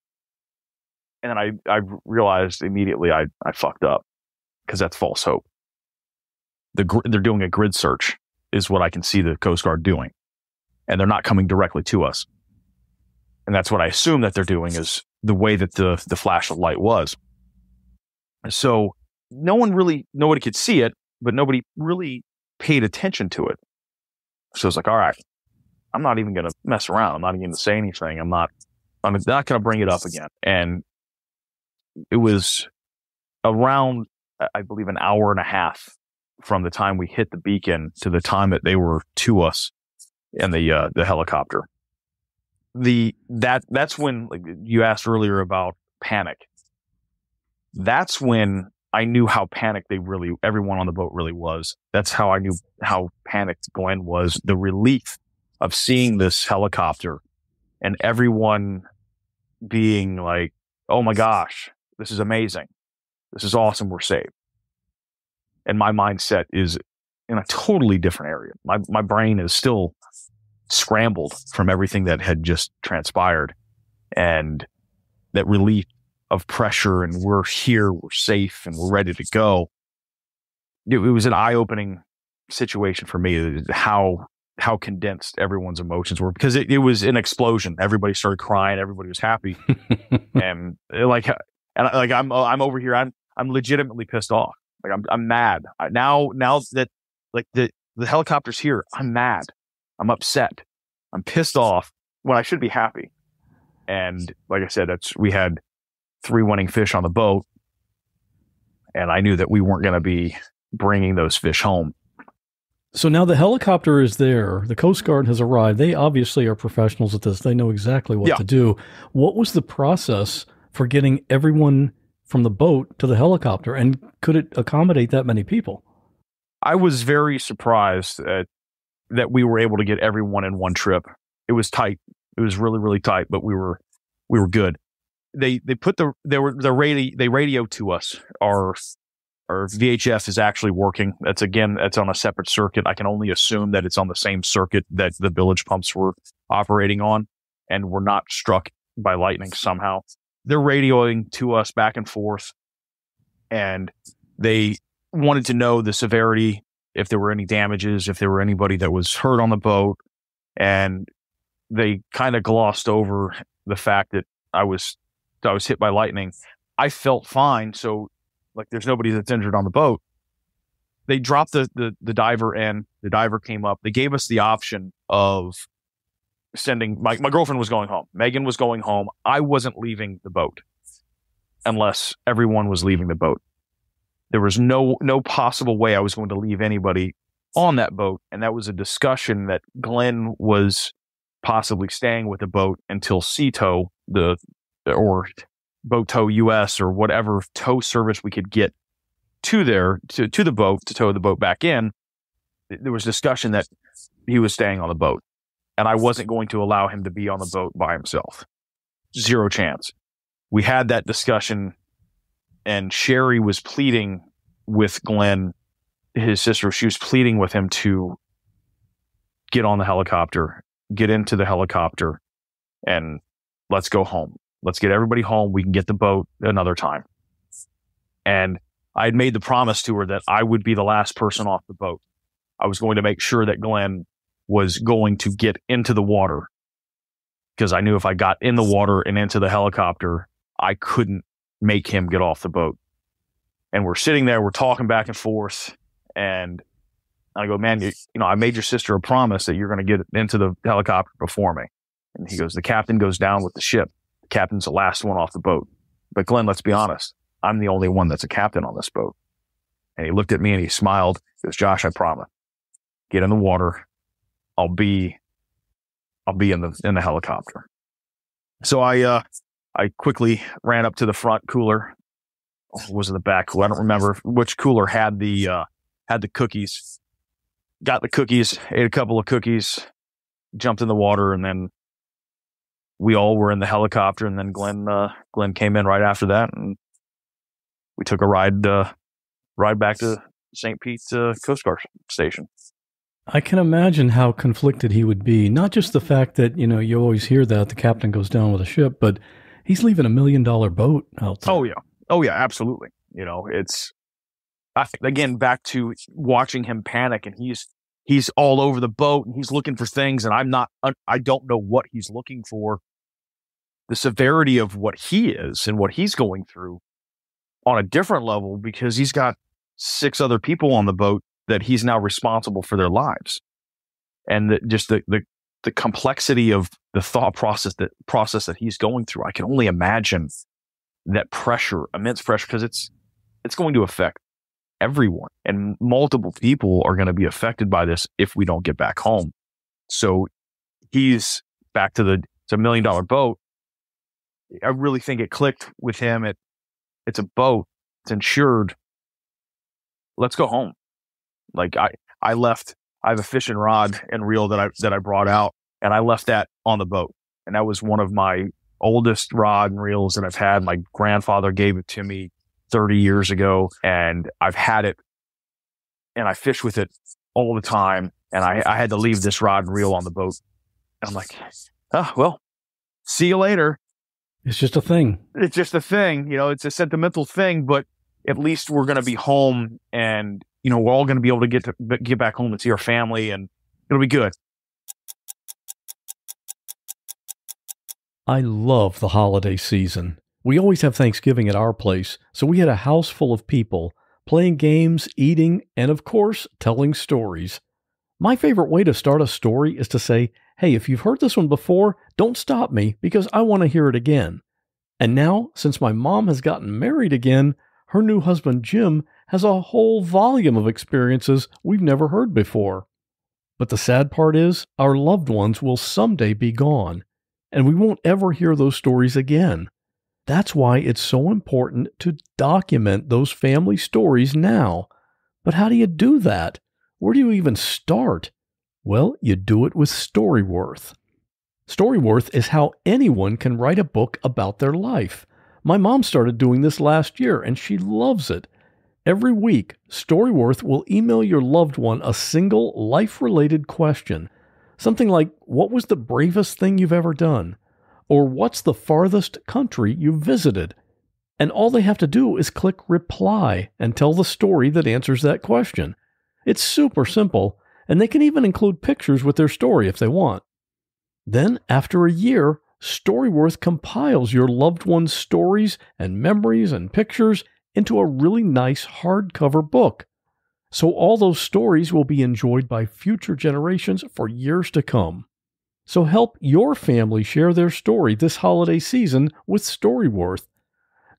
And then I realized immediately I fucked up, because that's false hope. They're doing a grid search is what I can see the Coast Guard doing. And they're not coming directly to us. And that's what I assume that they're doing, is the way that the flash of light was. So nobody could see it, but nobody really paid attention to it. So it's like, all right, I'm not even going to mess around. I'm not even going to say anything. I'm not going to bring it up again. And it was around, I believe, an hour and a half from the time we hit the beacon to the time that they were to us in the helicopter. That's when, like, you asked earlier about panic. That's when I knew how panicked everyone on the boat really was. That's how I knew how panicked Glenn was. The relief of seeing this helicopter and everyone being like, oh my gosh, this is amazing. This is awesome. We're safe. And my mindset is in a totally different area. My brain is still scrambled from everything that had just transpired, and that relief of pressure, and we're here, we're safe, and we're ready to go. It was an eye-opening situation for me, how condensed everyone's emotions were, because it was an explosion. Everybody started crying, everybody was happy. and I'm over here, I'm legitimately pissed off. Like I'm mad. Now that like the helicopter's here, I'm mad. I'm upset. I'm pissed off when I should be happy. And like I said, we had 3 winning fish on the boat, and I knew that we weren't going to be bringing those fish home. So now the helicopter is there. The Coast Guard has arrived. They obviously are professionals at this. They know exactly what to do. What was the process for getting everyone from the boat to the helicopter, and could it accommodate that many people? I was very surprised that we were able to get everyone in one trip. It was tight. It was really, really tight, but we were good. They radio to us. Our VHF is actually working. That's on a separate circuit. I can only assume that it's on the same circuit that the bilge pumps were operating on, and were not struck by lightning somehow. They're radioing to us back and forth, and they wanted to know the severity, if there were any damages, if there were anybody that was hurt on the boat. And they kind of glossed over the fact that I was hit by lightning. I felt fine. So Like there's nobody that's injured on the boat. They dropped the diver in. The diver came up. They gave us the option of sending, my girlfriend was going home. Megan was going home. I wasn't leaving the boat unless everyone was leaving the boat. There was no possible way I was going to leave anybody on that boat. And that was a discussion that Glenn was possibly staying with the boat until Sea Tow, or Boat Tow US, or whatever tow service we could get to the boat to tow the boat back in. There was discussion that he was staying on the boat, and I wasn't going to allow him to be on the boat by himself. Zero chance. We had that discussion, and Sherry was pleading with Glenn, his sister. She was pleading with him to get on the helicopter, get into the helicopter, and let's go home. Let's get everybody home. We can get the boat another time. And I had made the promise to her that I would be the last person off the boat. I was going to make sure that Glenn was going to get into the water, because I knew if I got in the water and into the helicopter, I couldn't make him get off the boat. And we're sitting there, we're talking back and forth, and I go, man, you know, I made your sister a promise that you're going to get into the helicopter before me. And he goes, the captain goes down with the ship. The captain's the last one off the boat. But Glenn, let's be honest, I'm the only one that's a captain on this boat. And he looked at me and he smiled. He goes, Josh, I promise. Get in the water. I'll be in the helicopter. So I quickly ran up to the front cooler. Or was it the back cooler? I don't remember which cooler had the cookies. Got the cookies, ate a couple of cookies, jumped in the water, and then we all were in the helicopter. And then Glenn came in right after that, and we took a ride back to St. Pete Coast Guard Station. I can imagine how conflicted he would be. Not just the fact that, you know, you always hear that the captain goes down with a ship, but he's leaving $1 million boat out there. Oh yeah, absolutely. You know, it's, again, back to watching him panic, and he's all over the boat and he's looking for things, and I don't know what he's looking for. The severity of what he is and what he's going through on a different level, because he's got 6 other people on the boat that he's now responsible for their lives. And the complexity of the thought process that he's going through, I can only imagine that pressure, immense pressure, because it's going to affect everyone, and multiple people are going to be affected by this if we don't get back home. So he's back to it's $1 million boat. I really think it clicked with him. It's a boat. It's insured. Let's go home. Like I left. I have a fishing rod and reel that I brought out, and I left that on the boat. And that was one of my oldest rod and reels that I've had. My grandfather gave it to me 30 years ago, and I've had it, and I fish with it all the time. And I had to leave this rod and reel on the boat. And I'm like, oh, well, see you later. It's just a thing. It's just a thing. You know, it's a sentimental thing, but at least we're going to be home, and, you know, we're all going to be able to get back home and see our family, and it'll be good. I love the holiday season. We always have Thanksgiving at our place, so we had a house full of people playing games, eating, and of course, telling stories. My favorite way to start a story is to say, hey, if you've heard this one before, don't stop me because I want to hear it again. And now, since my mom has gotten married again, her new husband Jim has a whole volume of experiences we've never heard before. But the sad part is, our loved ones will someday be gone, and we won't ever hear those stories again. That's why it's so important to document those family stories now. But how do you do that? Where do you even start? Well, you do it with Storyworth. Storyworth is how anyone can write a book about their life. My mom started doing this last year, and she loves it. Every week, Storyworth will email your loved one a single life-related question. Something like, what was the bravest thing you've ever done? Or what's the farthest country you've visited? And all they have to do is click reply and tell the story that answers that question. It's super simple, and they can even include pictures with their story if they want. Then, after a year, Storyworth compiles your loved one's stories and memories and pictures into a really nice hardcover book. So all those stories will be enjoyed by future generations for years to come. So help your family share their story this holiday season with Storyworth.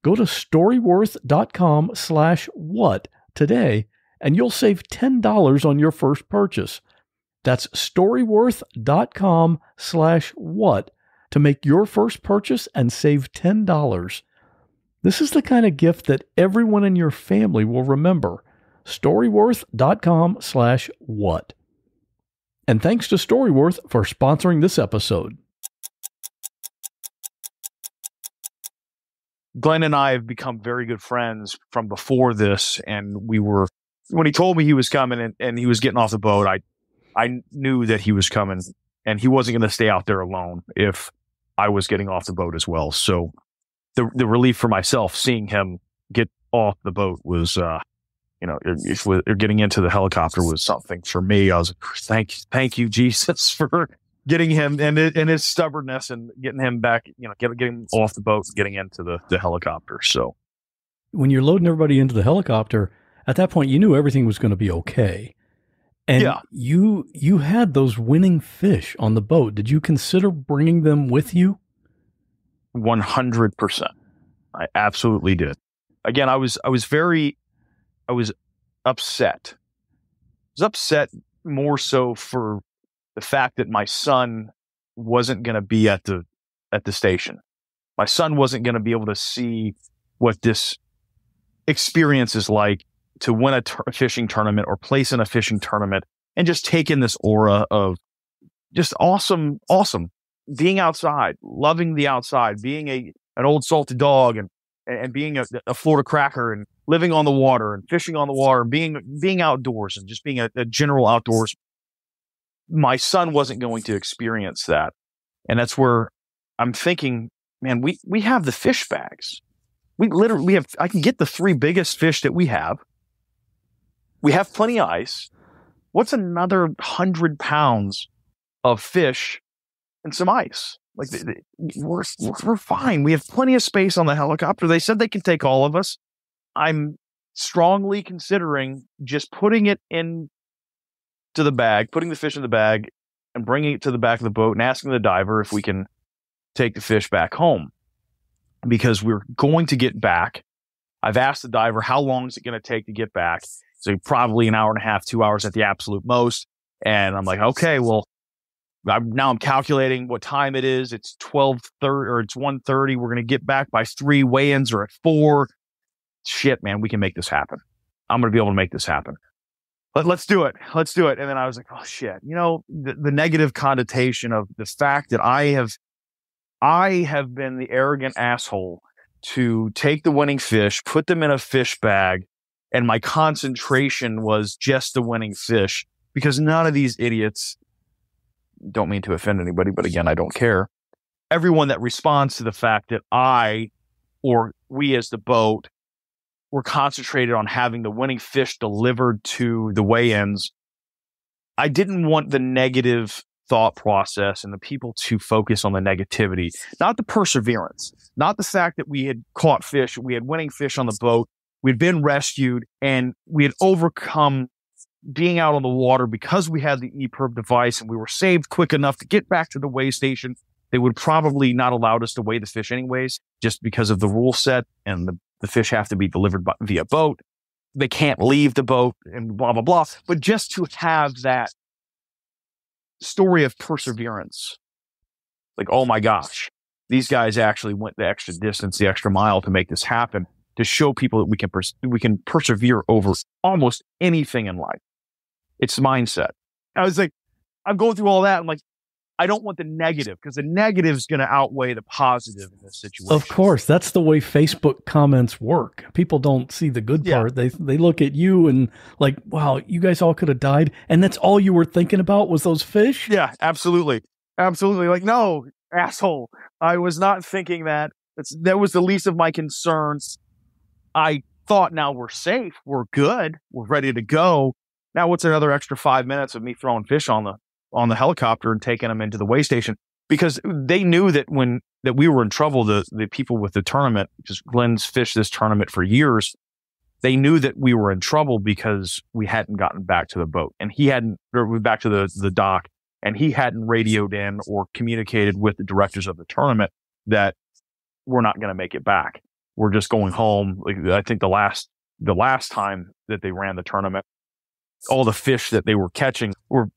Go to storyworth.com/what today, and you'll save $10 on your first purchase. That's storyworth.com/what to make your first purchase and save $10. This is the kind of gift that everyone in your family will remember. Storyworth.com/what. And thanks to Storyworth for sponsoring this episode. Glenn and I have become very good friends from before this, and when he told me he was coming and he was getting off the boat, I knew that he was coming, and he wasn't going to stay out there alone if I was getting off the boat as well. So the relief for myself seeing him get off the boat was, getting into the helicopter was something for me. I was like, thank you, Jesus, for getting him and his stubbornness and getting him back, getting him off the boat and getting into the helicopter. So when you're loading everybody into the helicopter, at that point, you knew everything was going to be okay. And yeah, you had those winning fish on the boat. Did you consider bringing them with you? 100%. I absolutely did. Again, I was upset. I was upset more so for the fact that my son wasn't going to be at the station. My son wasn't going to be able to see what this experience is like to win a fishing tournament or place in a fishing tournament and just take in this aura of just awesome being outside, loving the outside, being an old salty dog and being a Florida cracker and living on the water and fishing on the water, being outdoors and just being a general outdoors. My son wasn't going to experience that. And that's where I'm thinking, man, we have the fish bags. I can get the 3 biggest fish that we have. We have plenty of ice. What's another 100 pounds of fish and some ice? Like we're fine. We have plenty of space on the helicopter. They said they can take all of us. I'm strongly considering just putting it into the bag, putting the fish in the bag and bringing it to the back of the boat and asking the diver if we can take the fish back home, because we're going to get back. I've asked the diver, how long is it going to take to get back? So probably an hour and a half, 2 hours at the absolute most. And I'm like, okay, well, I'm calculating what time it is. It's 12:30 or it's 1:30. We're going to get back by 3. Weigh-ins are at 4. Shit, man, we can make this happen. I'm going to be able to make this happen. Let's do it. Let's do it. And then I was like, oh shit, the negative connotation of the fact that I have been the arrogant asshole to take the winning fish, put them in a fish bag, and my concentration was just the winning fish, because none of these idiots, don't mean to offend anybody, but again, I don't care. Everyone that responds to the fact that I, or we as the boat, were concentrated on having the winning fish delivered to the weigh-ins. I didn't want the negative thought process and the people to focus on the negativity, not the perseverance, not the fact that we had caught fish, we had winning fish on the boat, we'd been rescued, and we had overcome being out on the water because we had the EPIRB device and we were saved quick enough to get back to the weigh station. They would probably not allow us to weigh the fish anyways, just because of the rule set, and the fish have to be delivered via boat. They can't leave the boat and blah, blah, blah. But just to have that story of perseverance, like, oh my gosh, these guys actually went the extra distance, the extra mile to make this happen, to show people that we can persevere over almost anything in life. It's mindset. I was like, I'm going through all that. I'm like, I don't want the negative, because the negative is going to outweigh the positive in this situation. Of course, that's the way Facebook comments work. People don't see the good part. They look at you and like, wow, you guys all could have died, and that's all you were thinking about was those fish? Yeah, absolutely. Absolutely. Like, no, asshole. I was not thinking that. That was the least of my concerns. I thought, now we're safe. We're good. We're ready to go. Now what's another extra 5 minutes of me throwing fish on the helicopter and taking them into the weigh station? Because they knew that that we were in trouble, the people with the tournament, because Glenn's fished this tournament for years. they knew that we were in trouble because we hadn't gotten back to the boat, and back to the dock, and he hadn't radioed in or communicated with the directors of the tournament that we're not going to make it back. We're just going home. Like, I think the last time that they ran the tournament, all the fish that they were catching were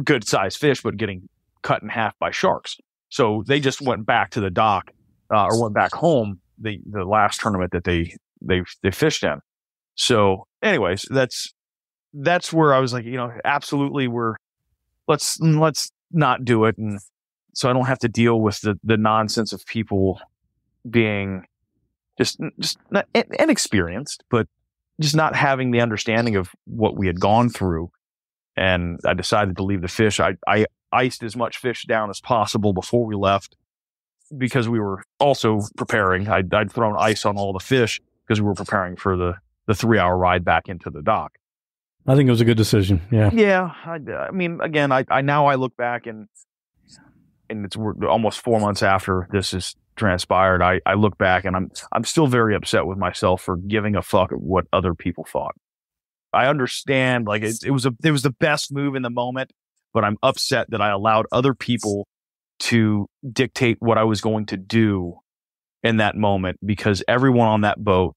good sized fish, but getting cut in half by sharks. So they just went back to the dock, or went back home the last tournament that they fished in. So anyways, that's where I was like, absolutely, let's not do it. And so I don't have to deal with the nonsense of people being just not inexperienced, but just not having the understanding of what we had gone through. And I decided to leave the fish. I iced as much fish down as possible before we left, because we were also preparing. I'd thrown ice on all the fish because we were preparing for the 3-hour ride back into the dock. I think it was a good decision. Yeah. Yeah. I mean, again, I now look back and we're almost 4 months after this has transpired. I look back and I'm still very upset with myself for giving a fuck of what other people thought. I understand, like, it was the best move in the moment, but I'm upset that I allowed other people to dictate what I was going to do in that moment, because everyone on that boat,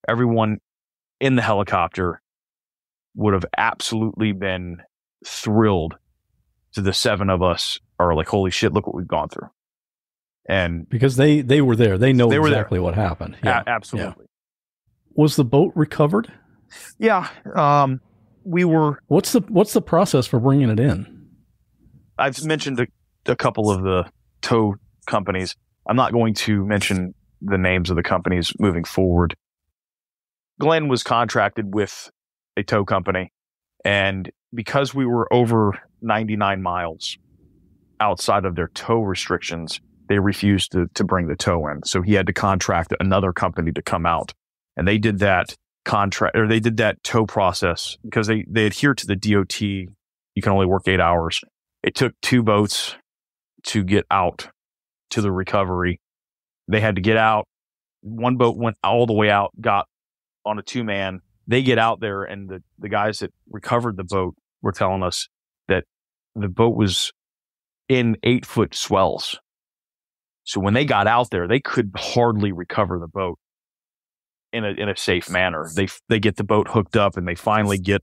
everyone in the helicopter would have absolutely been thrilled to the 7 of us are like, holy shit, look what we've gone through. And because they were there, they know exactly what happened. Yeah. Absolutely. Yeah. Was the boat recovered? Yeah. We were. What's the process for bringing it in? I've mentioned a couple of the tow companies. I'm not going to mention the names of the companies moving forward. Glenn was contracted with a tow company, and because we were over 99 miles outside of their tow restrictions, they refused to bring the tow in. So he had to contract another company to come out, and they did that they did that tow process because they adhere to the DOT. You can only work 8 hours. It took 2 boats to get out to the recovery. They had to get out. One boat went all the way out, got on a 2-man. They get out there, and the guys that recovered the boat were telling us that the boat was in 8-foot swells. So when they got out there, they could hardly recover the boat in a safe manner. They get the boat hooked up, and they finally get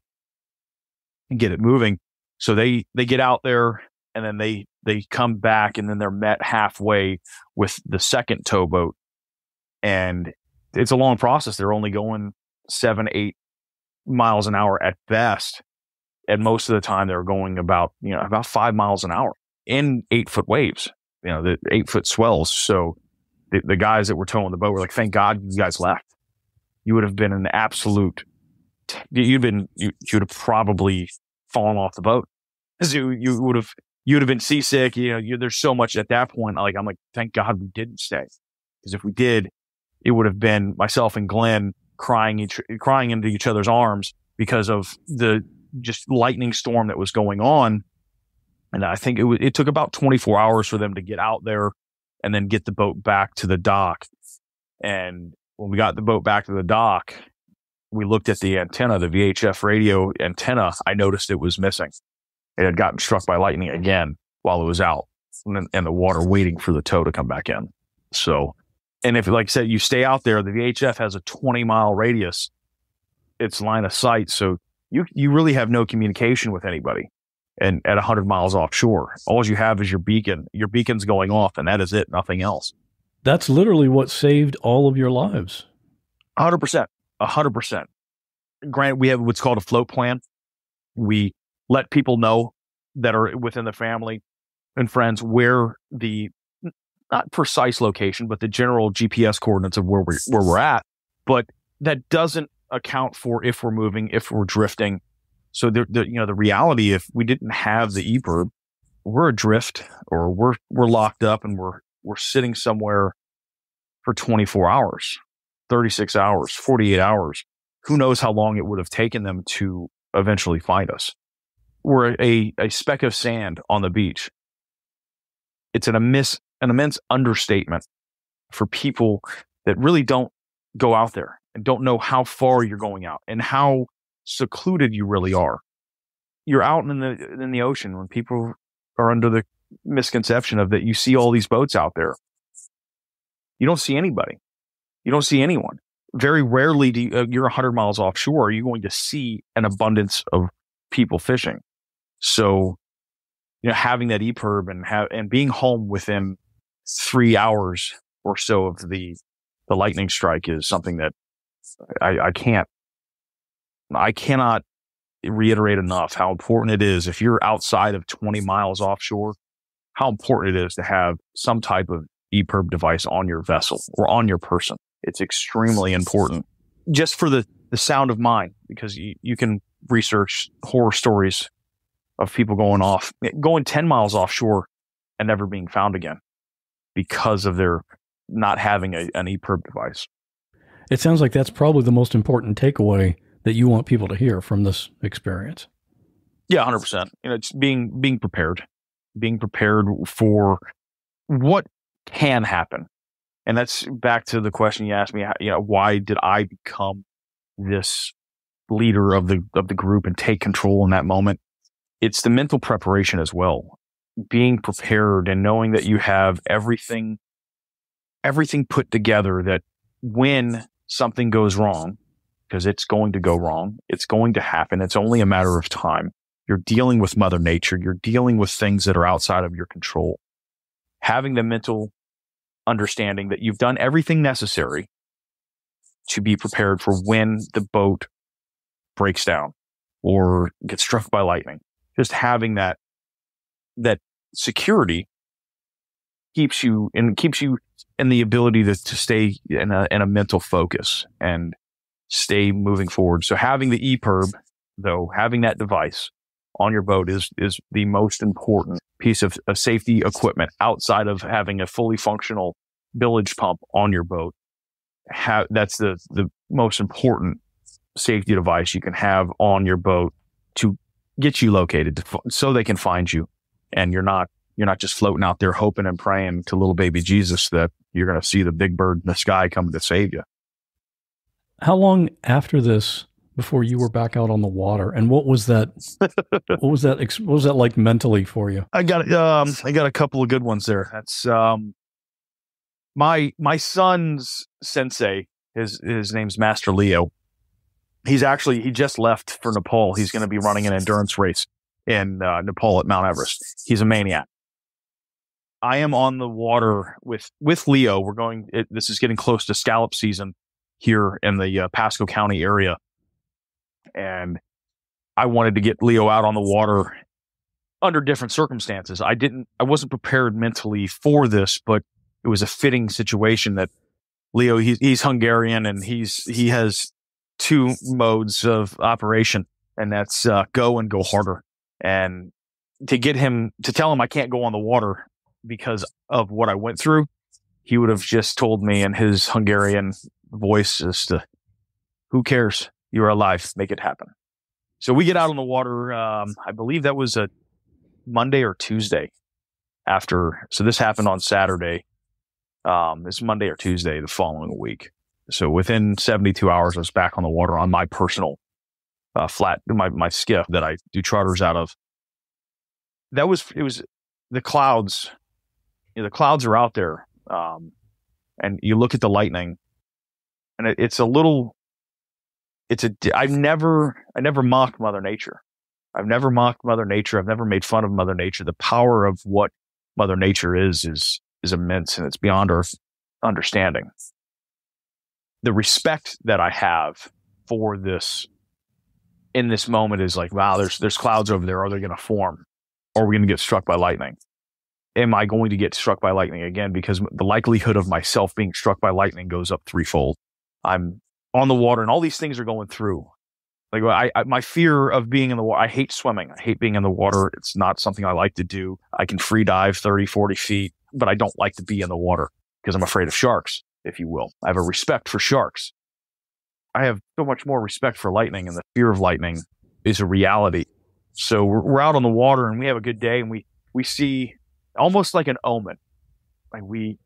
it moving. So they get out there, and then they come back, and then they're met halfway with the second towboat. And it's a long process. They're only going 7-8 miles an hour at best. And most of the time they're going about 5 miles an hour in 8-foot waves, the 8-foot swells. So the guys that were towing the boat were like, thank God you guys left. You would have been an absolute, you'd have probably fallen off the boat. You would have been seasick. There's so much at that point. I'm like, thank God we didn't stay. Because if we did, it would have been myself and Glenn crying into each other's arms because of the just lightning storm that was going on. And I think it took about 24 hours for them to get out there and then get the boat back to the dock. And when we got the boat back to the dock, we looked at the antenna, the VHF radio antenna. I noticed it was missing. It had gotten struck by lightning again while it was out in the water waiting for the tow to come back in. So, and if, like I said, you stay out there, the VHF has a 20-mile radius. It's line of sight. So you really have no communication with anybody. And at 100 miles offshore, all you have is your beacon. Your beacon's going off, and that is it, nothing else. That's literally what saved all of your lives. 100%. 100%. Granted, we have what's called a float plan. We let people know that are within the family and friends where the not precise location, but the general GPS coordinates of where we're at. But that doesn't account for if we're moving, if we're drifting. So the reality, if we didn't have the EPIRB, we're adrift, or we're locked up, and we're sitting somewhere for 24 hours, 36 hours, 48 hours. Who knows how long it would have taken them to eventually find us. We're a speck of sand on the beach. It's an immense understatement for people that really don't go out there and don't know how far you're going out and how secluded you really are. You're out in the ocean when people are under the misconception of that you see all these boats out there. You don't see anybody. You don't see anyone. Very rarely you're 100 miles offshore, are you going to see an abundance of people fishing. So, having that EPIRB and being home within 3 hours or so of the lightning strike is something that I cannot reiterate enough how important it is. If you're outside of 20 miles offshore, how important it is to have some type of EPIRB device on your vessel or on your person. It's extremely important just for the sound of mind, because you can research horror stories of people going 10 miles offshore and never being found again because of their not having an EPIRB device. It sounds like that's probably the most important takeaway that you want people to hear from this experience. Yeah, 100%. It's being prepared for what can happen. And that's back to the question you asked me, why did I become this leader of the group and take control in that moment? It's the mental preparation as well. Being prepared and knowing that you have everything put together, that when something goes wrong, because it's going to go wrong, it's going to happen, it's only a matter of time. You're dealing with Mother Nature. You're dealing with things that are outside of your control. Having the mental understanding that you've done everything necessary to be prepared for when the boat breaks down or gets struck by lightning. Just having that security keeps you in the ability to stay in a mental focus and stay moving forward. So having the EPIRB, though, having that device on your boat is the most important piece of safety equipment outside of having a fully functional bilge pump on your boat. That's the most important safety device you can have on your boat to get you located so they can find you. And you're not just floating out there hoping and praying to little baby Jesus that you're going to see the big bird in the sky coming to save you. How long after this before you were back out on the water, and what was that? what was that like mentally for you? I got a couple of good ones there. That's my son's sensei. His name's Master Leo. He just left for Nepal. He's going to be running an endurance race in Nepal at Mount Everest. He's a maniac. I am on the water with Leo. This is getting close to scallop season here in the Pasco County area. And I wanted to get Leo out on the water under different circumstances. I wasn't prepared mentally for this, but it was a fitting situation that Leo, he's Hungarian, and he has two modes of operation, and that's go and go harder. And to tell him I can't go on the water because of what I went through, he would have just told me in his Hungarian voice, who cares? You're alive. Make it happen. So we get out on the water. I believe that was a Monday or Tuesday after. So this happened on Saturday. It's Monday or Tuesday the following week. So within 72 hours, I was back on the water on my personal my skiff that I do charters out of. It was the clouds. The clouds are out there. And you look at the lightning, and I never mocked Mother Nature. I've never mocked Mother Nature. I've never made fun of Mother Nature. The power of what Mother Nature is immense, and it's beyond our understanding. The respect that I have for this in this moment is like, wow, there's clouds over there. Are they going to form? Or are we going to get struck by lightning? Am I going to get struck by lightning again? Because the likelihood of myself being struck by lightning goes up threefold. I'm on the water, and all these things are going through. Like my fear of being in the water. I hate swimming. I hate being in the water. It's not something I like to do. I can free dive 30, 40 feet, but I don't like to be in the water because I'm afraid of sharks, if you will. I have a respect for sharks. I have so much more respect for lightning, and the fear of lightning is a reality. So we're out on the water, and we have a good day, and we see almost like an omen. Like we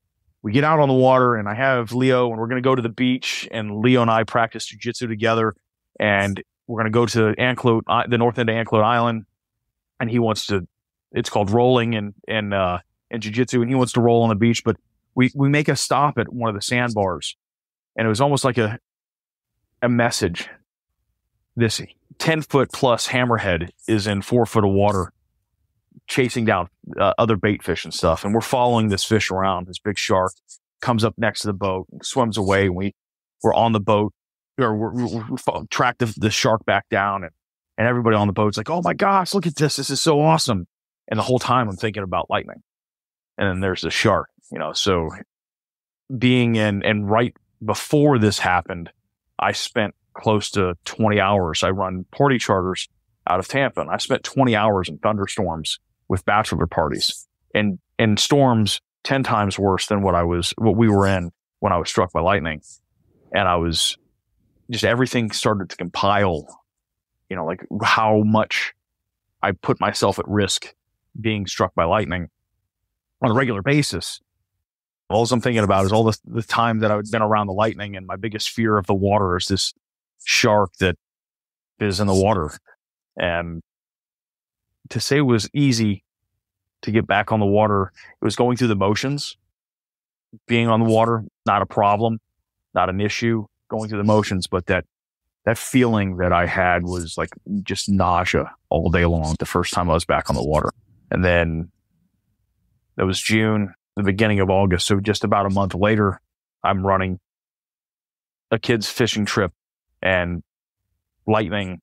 we get out on the water, and I have Leo, and we're going to go to the beach, and Leo and I practice jiu-jitsu together, and we're going to go to the north end of Anclote Island, and he wants to, it's called rolling and jiu-jitsu, and he wants to roll on the beach, but we make a stop at one of the sandbars, and it was almost like a message. This 10-foot plus hammerhead is in 4 foot of water chasing down other bait fish and stuff. And we're following this fish around. This big shark comes up next to the boat and swims away. And we're on the boat, or we track the shark back down. And everybody on the boat's like, oh my gosh, look at this. This is so awesome. And the whole time I'm thinking about lightning. And then there's the shark, so being and right before this happened, I spent close to 20 hours. I run party charters out of Tampa, and I spent 20 hours in thunderstorms with bachelor parties and storms 10 times worse than what we were in when I was struck by lightning. And I was just, everything started to compile, like how much I put myself at risk being struck by lightning on a regular basis. All I'm thinking about is all the time that I've been around the lightning, and my biggest fear of the water is this shark that is in the water. And to say it was easy to get back on the water, it was going through the motions. Being on the water, not a problem, not an issue, going through the motions, but that feeling that I had was like just nausea all day long the first time I was back on the water. And then that was June, the beginning of August. So just about a month later, I'm running a kid's fishing trip, and lightning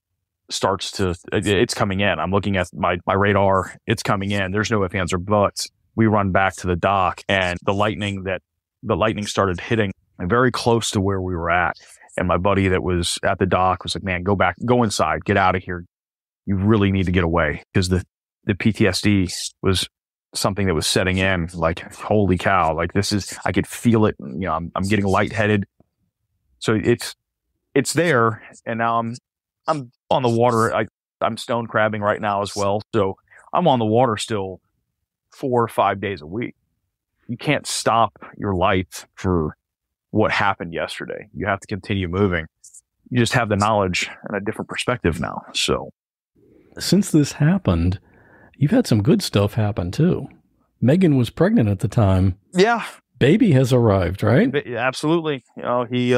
it's coming in. I'm looking at my radar. It's coming in. There's no ifs, ands, or buts. We run back to the dock, and the lightning started hitting very close to where we were at. And my buddy that was at the dock was like, man, go inside, get out of here. You really need to get away, because the PTSD was something that was setting in. Like, holy cow, like I could feel it. I'm getting lightheaded. So it's there. And now I'm on the water. I'm stone crabbing right now as well. So I'm on the water still 4 or 5 days a week. You can't stop your life for what happened yesterday. You have to continue moving. You just have the knowledge and a different perspective now. So since this happened, you've had some good stuff happen too. Megan was pregnant at the time. Yeah. Baby has arrived, right? Absolutely. He,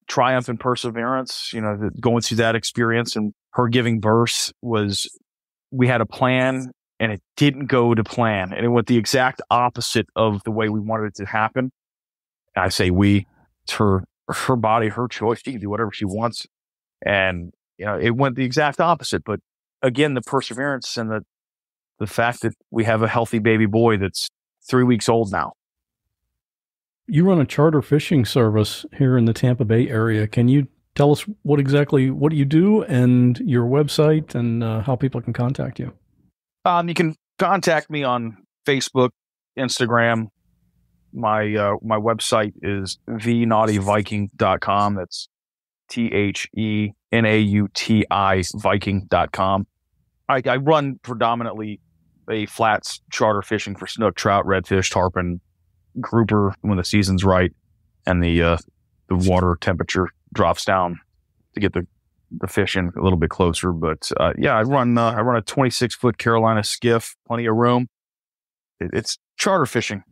triumph and perseverance, going through that experience, and her giving birth we had a plan, and it didn't go to plan. And it went the exact opposite of the way we wanted it to happen. I say it's her body, her choice. She can do whatever she wants. And, it went the exact opposite. But again, the perseverance and the fact that we have a healthy baby boy that's 3 weeks old now. You run a charter fishing service here in the Tampa Bay area. Can you tell us what you do, and your website, and how people can contact you? You can contact me on Facebook, Instagram. My website is thenaughtyviking.com. That's THENAUTI Viking.com. I run predominantly a flats charter fishing for snook, trout, redfish, tarpon, grouper when the season's right and the water temperature drops down to get the fish in a little bit closer. But I run a 26-foot Carolina skiff, plenty of room. It's charter fishing.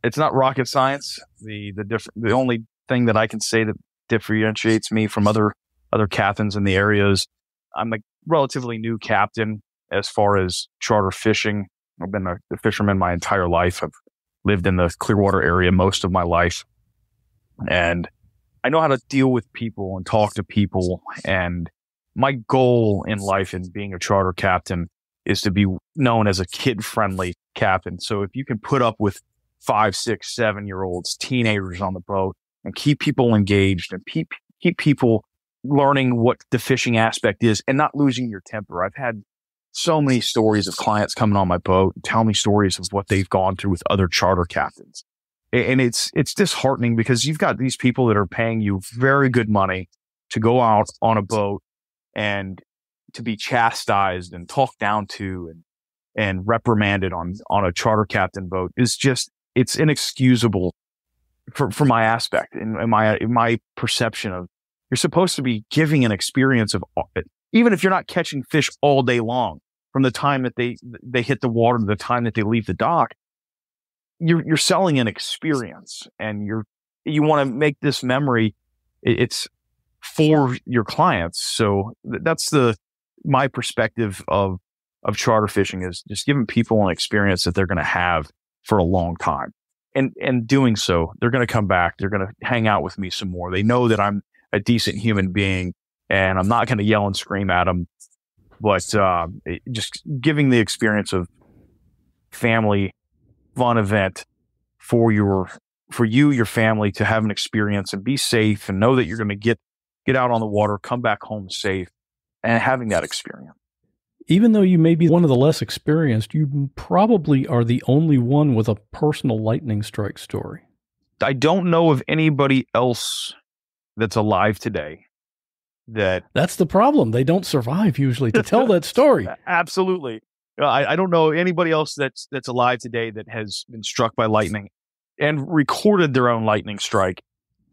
It's not rocket science. The only thing that I can say that differentiates me from other captains in the area is I'm a relatively new captain as far as charter fishing. I've been a fisherman my entire life. I've lived in the Clearwater area most of my life, and I know how to deal with people and talk to people. And my goal in life in being a charter captain is to be known as a kid-friendly captain. So if you can put up with 5, 6, 7-year-olds, teenagers on the boat, and keep people engaged and keep people learning what the fishing aspect is and not losing your temper. I've had so many stories of clients coming on my boat and tell me stories of what they've gone through with other charter captains. And it's disheartening, because you've got these people that are paying you very good money to go out on a boat and to be chastised and talked down to and reprimanded on a charter captain boat is just it's inexcusable for my aspect and my perception of, you're supposed to be giving an experience of, even if you're not catching fish all day long, from the time that they hit the water to the time that they leave the dock, you're selling an experience, and you want to make this memory. It's for your clients. So that's my perspective of charter fishing, is just giving people an experience that they're going to have for a long time. And doing so, they're going to come back. They're going to hang out with me some more. They know that I'm a decent human being, and I'm not going to yell and scream at them, but just giving the experience of family fun event for you, your family, to have an experience and be safe and know that you're going to get out on the water, come back home safe, and having that experience. Even though you may be one of the less experienced, you probably are the only one with a personal lightning strike story. I don't know of anybody else that's alive today that's the problem. They don't survive usually to tell that story. Absolutely. I don't know anybody else that's alive today that has been struck by lightning and recorded their own lightning strike,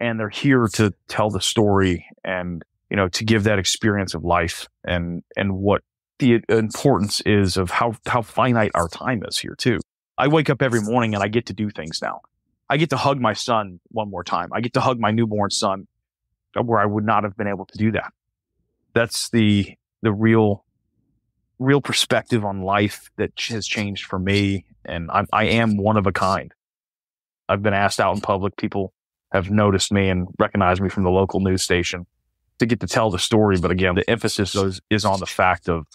and they're here to tell the story and, to give that experience of life and what the importance is of how finite our time is here too. I wake up every morning and I get to do things now. I get to hug my son one more time. I get to hug my newborn son, where I would not have been able to do that. That's the real perspective on life that has changed for me. And I am one of a kind. I've been asked out in public. People have noticed me and recognized me from the local news station to get to tell the story. But again, the emphasis is on the fact of,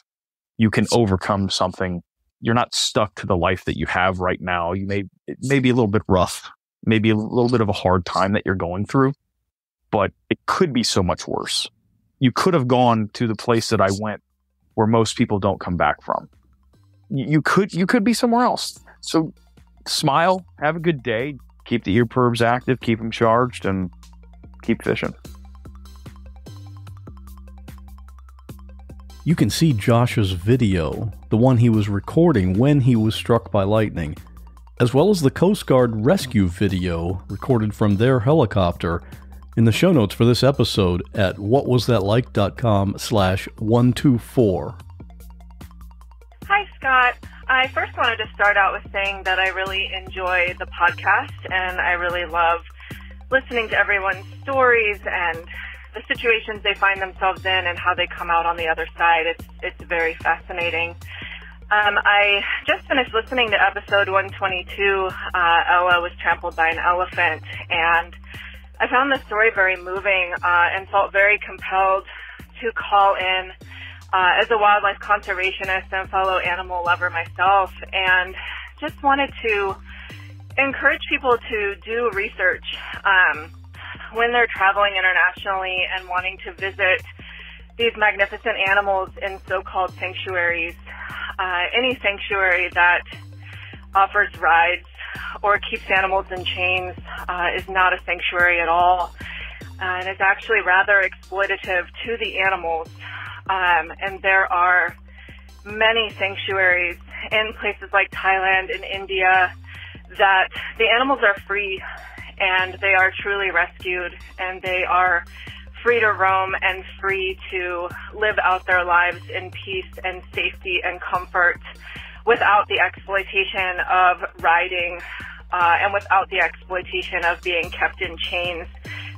you can overcome something. You're not stuck to the life that you have right now. It may be a little bit rough, maybe a little bit of a hard time that you're going through, but it could be so much worse. You could have gone to the place that I went, where most people don't come back from. You could be somewhere else. So smile, have a good day, keep the ear probes active, keep them charged, and keep fishing. You can see Josh's video, the one he was recording when he was struck by lightning, as well as the Coast Guard rescue video recorded from their helicopter, in the show notes for this episode at whatwasthatlike.com/124. Hi, Scott. I first wanted to start out with saying that I really enjoy the podcast, and I really love listening to everyone's stories and the situations they find themselves in and how they come out on the other side. It's very fascinating. I just finished listening to episode 122. Ella was trampled by an elephant, and I found the story very moving and felt very compelled to call in as a wildlife conservationist and fellow animal lover myself, and just wanted to encourage people to do research when they're traveling internationally and wanting to visit these magnificent animals in so-called sanctuaries. Any sanctuary that offers rides or keeps animals in chains is not a sanctuary at all, and it's actually rather exploitative to the animals. And there are many sanctuaries in places like Thailand and India that the animals are free, and they are truly rescued, and they are free to roam and free to live out their lives in peace and safety and comfort without the exploitation of riding and without the exploitation of being kept in chains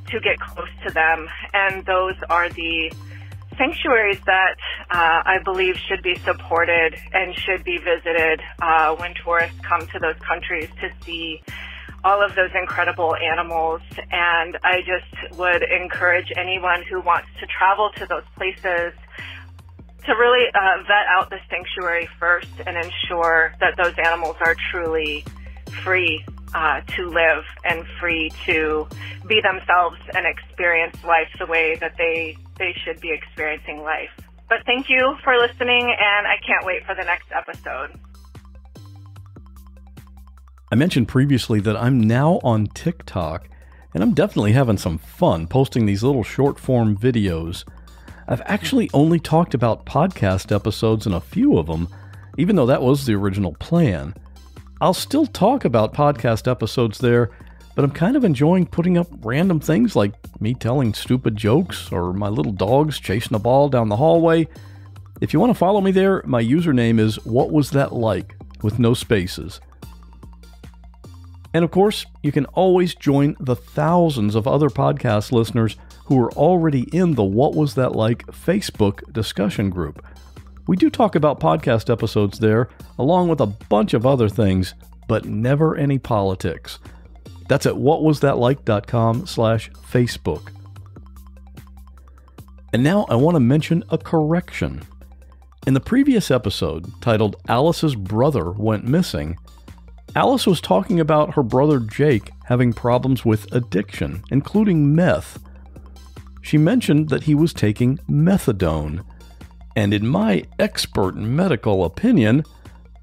to get close to them. And those are the sanctuaries that I believe should be supported and should be visited when tourists come to those countries to see all of those incredible animals. And I just would encourage anyone who wants to travel to those places to really vet out the sanctuary first and ensure that those animals are truly free to live and free to be themselves and experience life the way that they should be experiencing life. But thank you for listening, and I can't wait for the next episode. I mentioned previously that I'm now on TikTok, and I'm definitely having some fun posting these little short-form videos. I've actually only talked about podcast episodes in a few of them, even though that was the original plan. I'll still talk about podcast episodes there, but I'm kind of enjoying putting up random things like me telling stupid jokes or my little dogs chasing a ball down the hallway. If you want to follow me there, my username is What Was That Like, with no spaces. And of course, you can always join the thousands of other podcast listeners who are already in the What Was That Like Facebook discussion group. We do talk about podcast episodes there, along with a bunch of other things, but never any politics. That's at whatwasthatlike.com/Facebook. And now I want to mention a correction. In the previous episode, titled Alice's Brother Went Missing, Alice was talking about her brother Jake having problems with addiction, including meth. She mentioned that he was taking methadone. And in my expert medical opinion,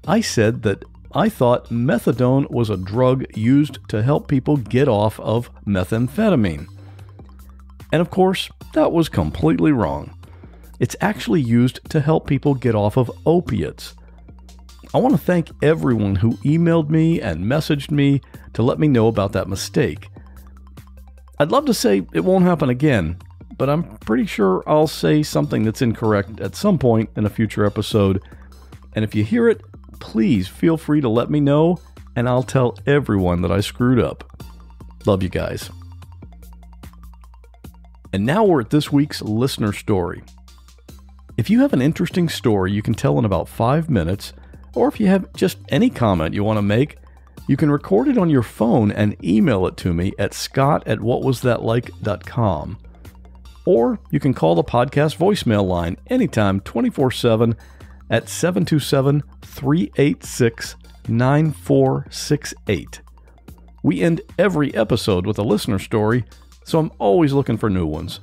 I said that I thought methadone was a drug used to help people get off of methamphetamine. And of course, that was completely wrong. It's actually used to help people get off of opiates. I want to thank everyone who emailed me and messaged me to let me know about that mistake. I'd love to say it won't happen again, but I'm pretty sure I'll say something that's incorrect at some point in a future episode. And if you hear it, please feel free to let me know, and I'll tell everyone that I screwed up. Love you guys. And now we're at this week's listener story. If you have an interesting story you can tell in about 5 minutes, or if you have just any comment you want to make, you can record it on your phone and email it to me at scott@whatwasthatlike.com. Or you can call the podcast voicemail line anytime 24/7 at 727-386-9468. We end every episode with a listener story, so I'm always looking for new ones.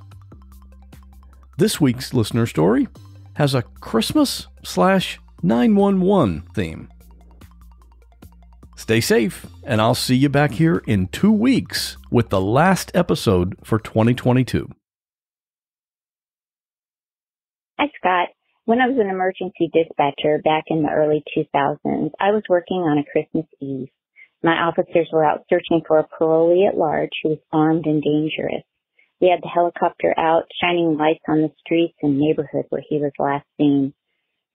This week's listener story has a Christmas/911 theme. Stay safe, and I'll see you back here in 2 weeks with the last episode for 2022. Hi, Scott. When I was an emergency dispatcher back in the early 2000s, I was working on a Christmas Eve. My officers were out searching for a parolee at large who was armed and dangerous. We had the helicopter out, shining lights on the streets and neighborhood where he was last seen.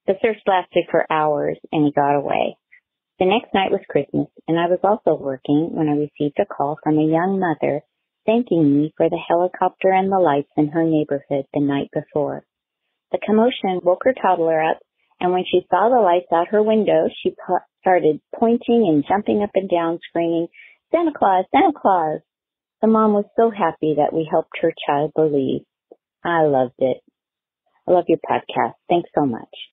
The search lasted for hours, and he got away. The next night was Christmas, and I was also working when I received a call from a young mother thanking me for the helicopter and the lights in her neighborhood the night before. The commotion woke her toddler up, and when she saw the lights out her window, she started pointing and jumping up and down, screaming, "Santa Claus, Santa Claus!" The mom was so happy that we helped her child believe. I loved it. I love your podcast. Thanks so much.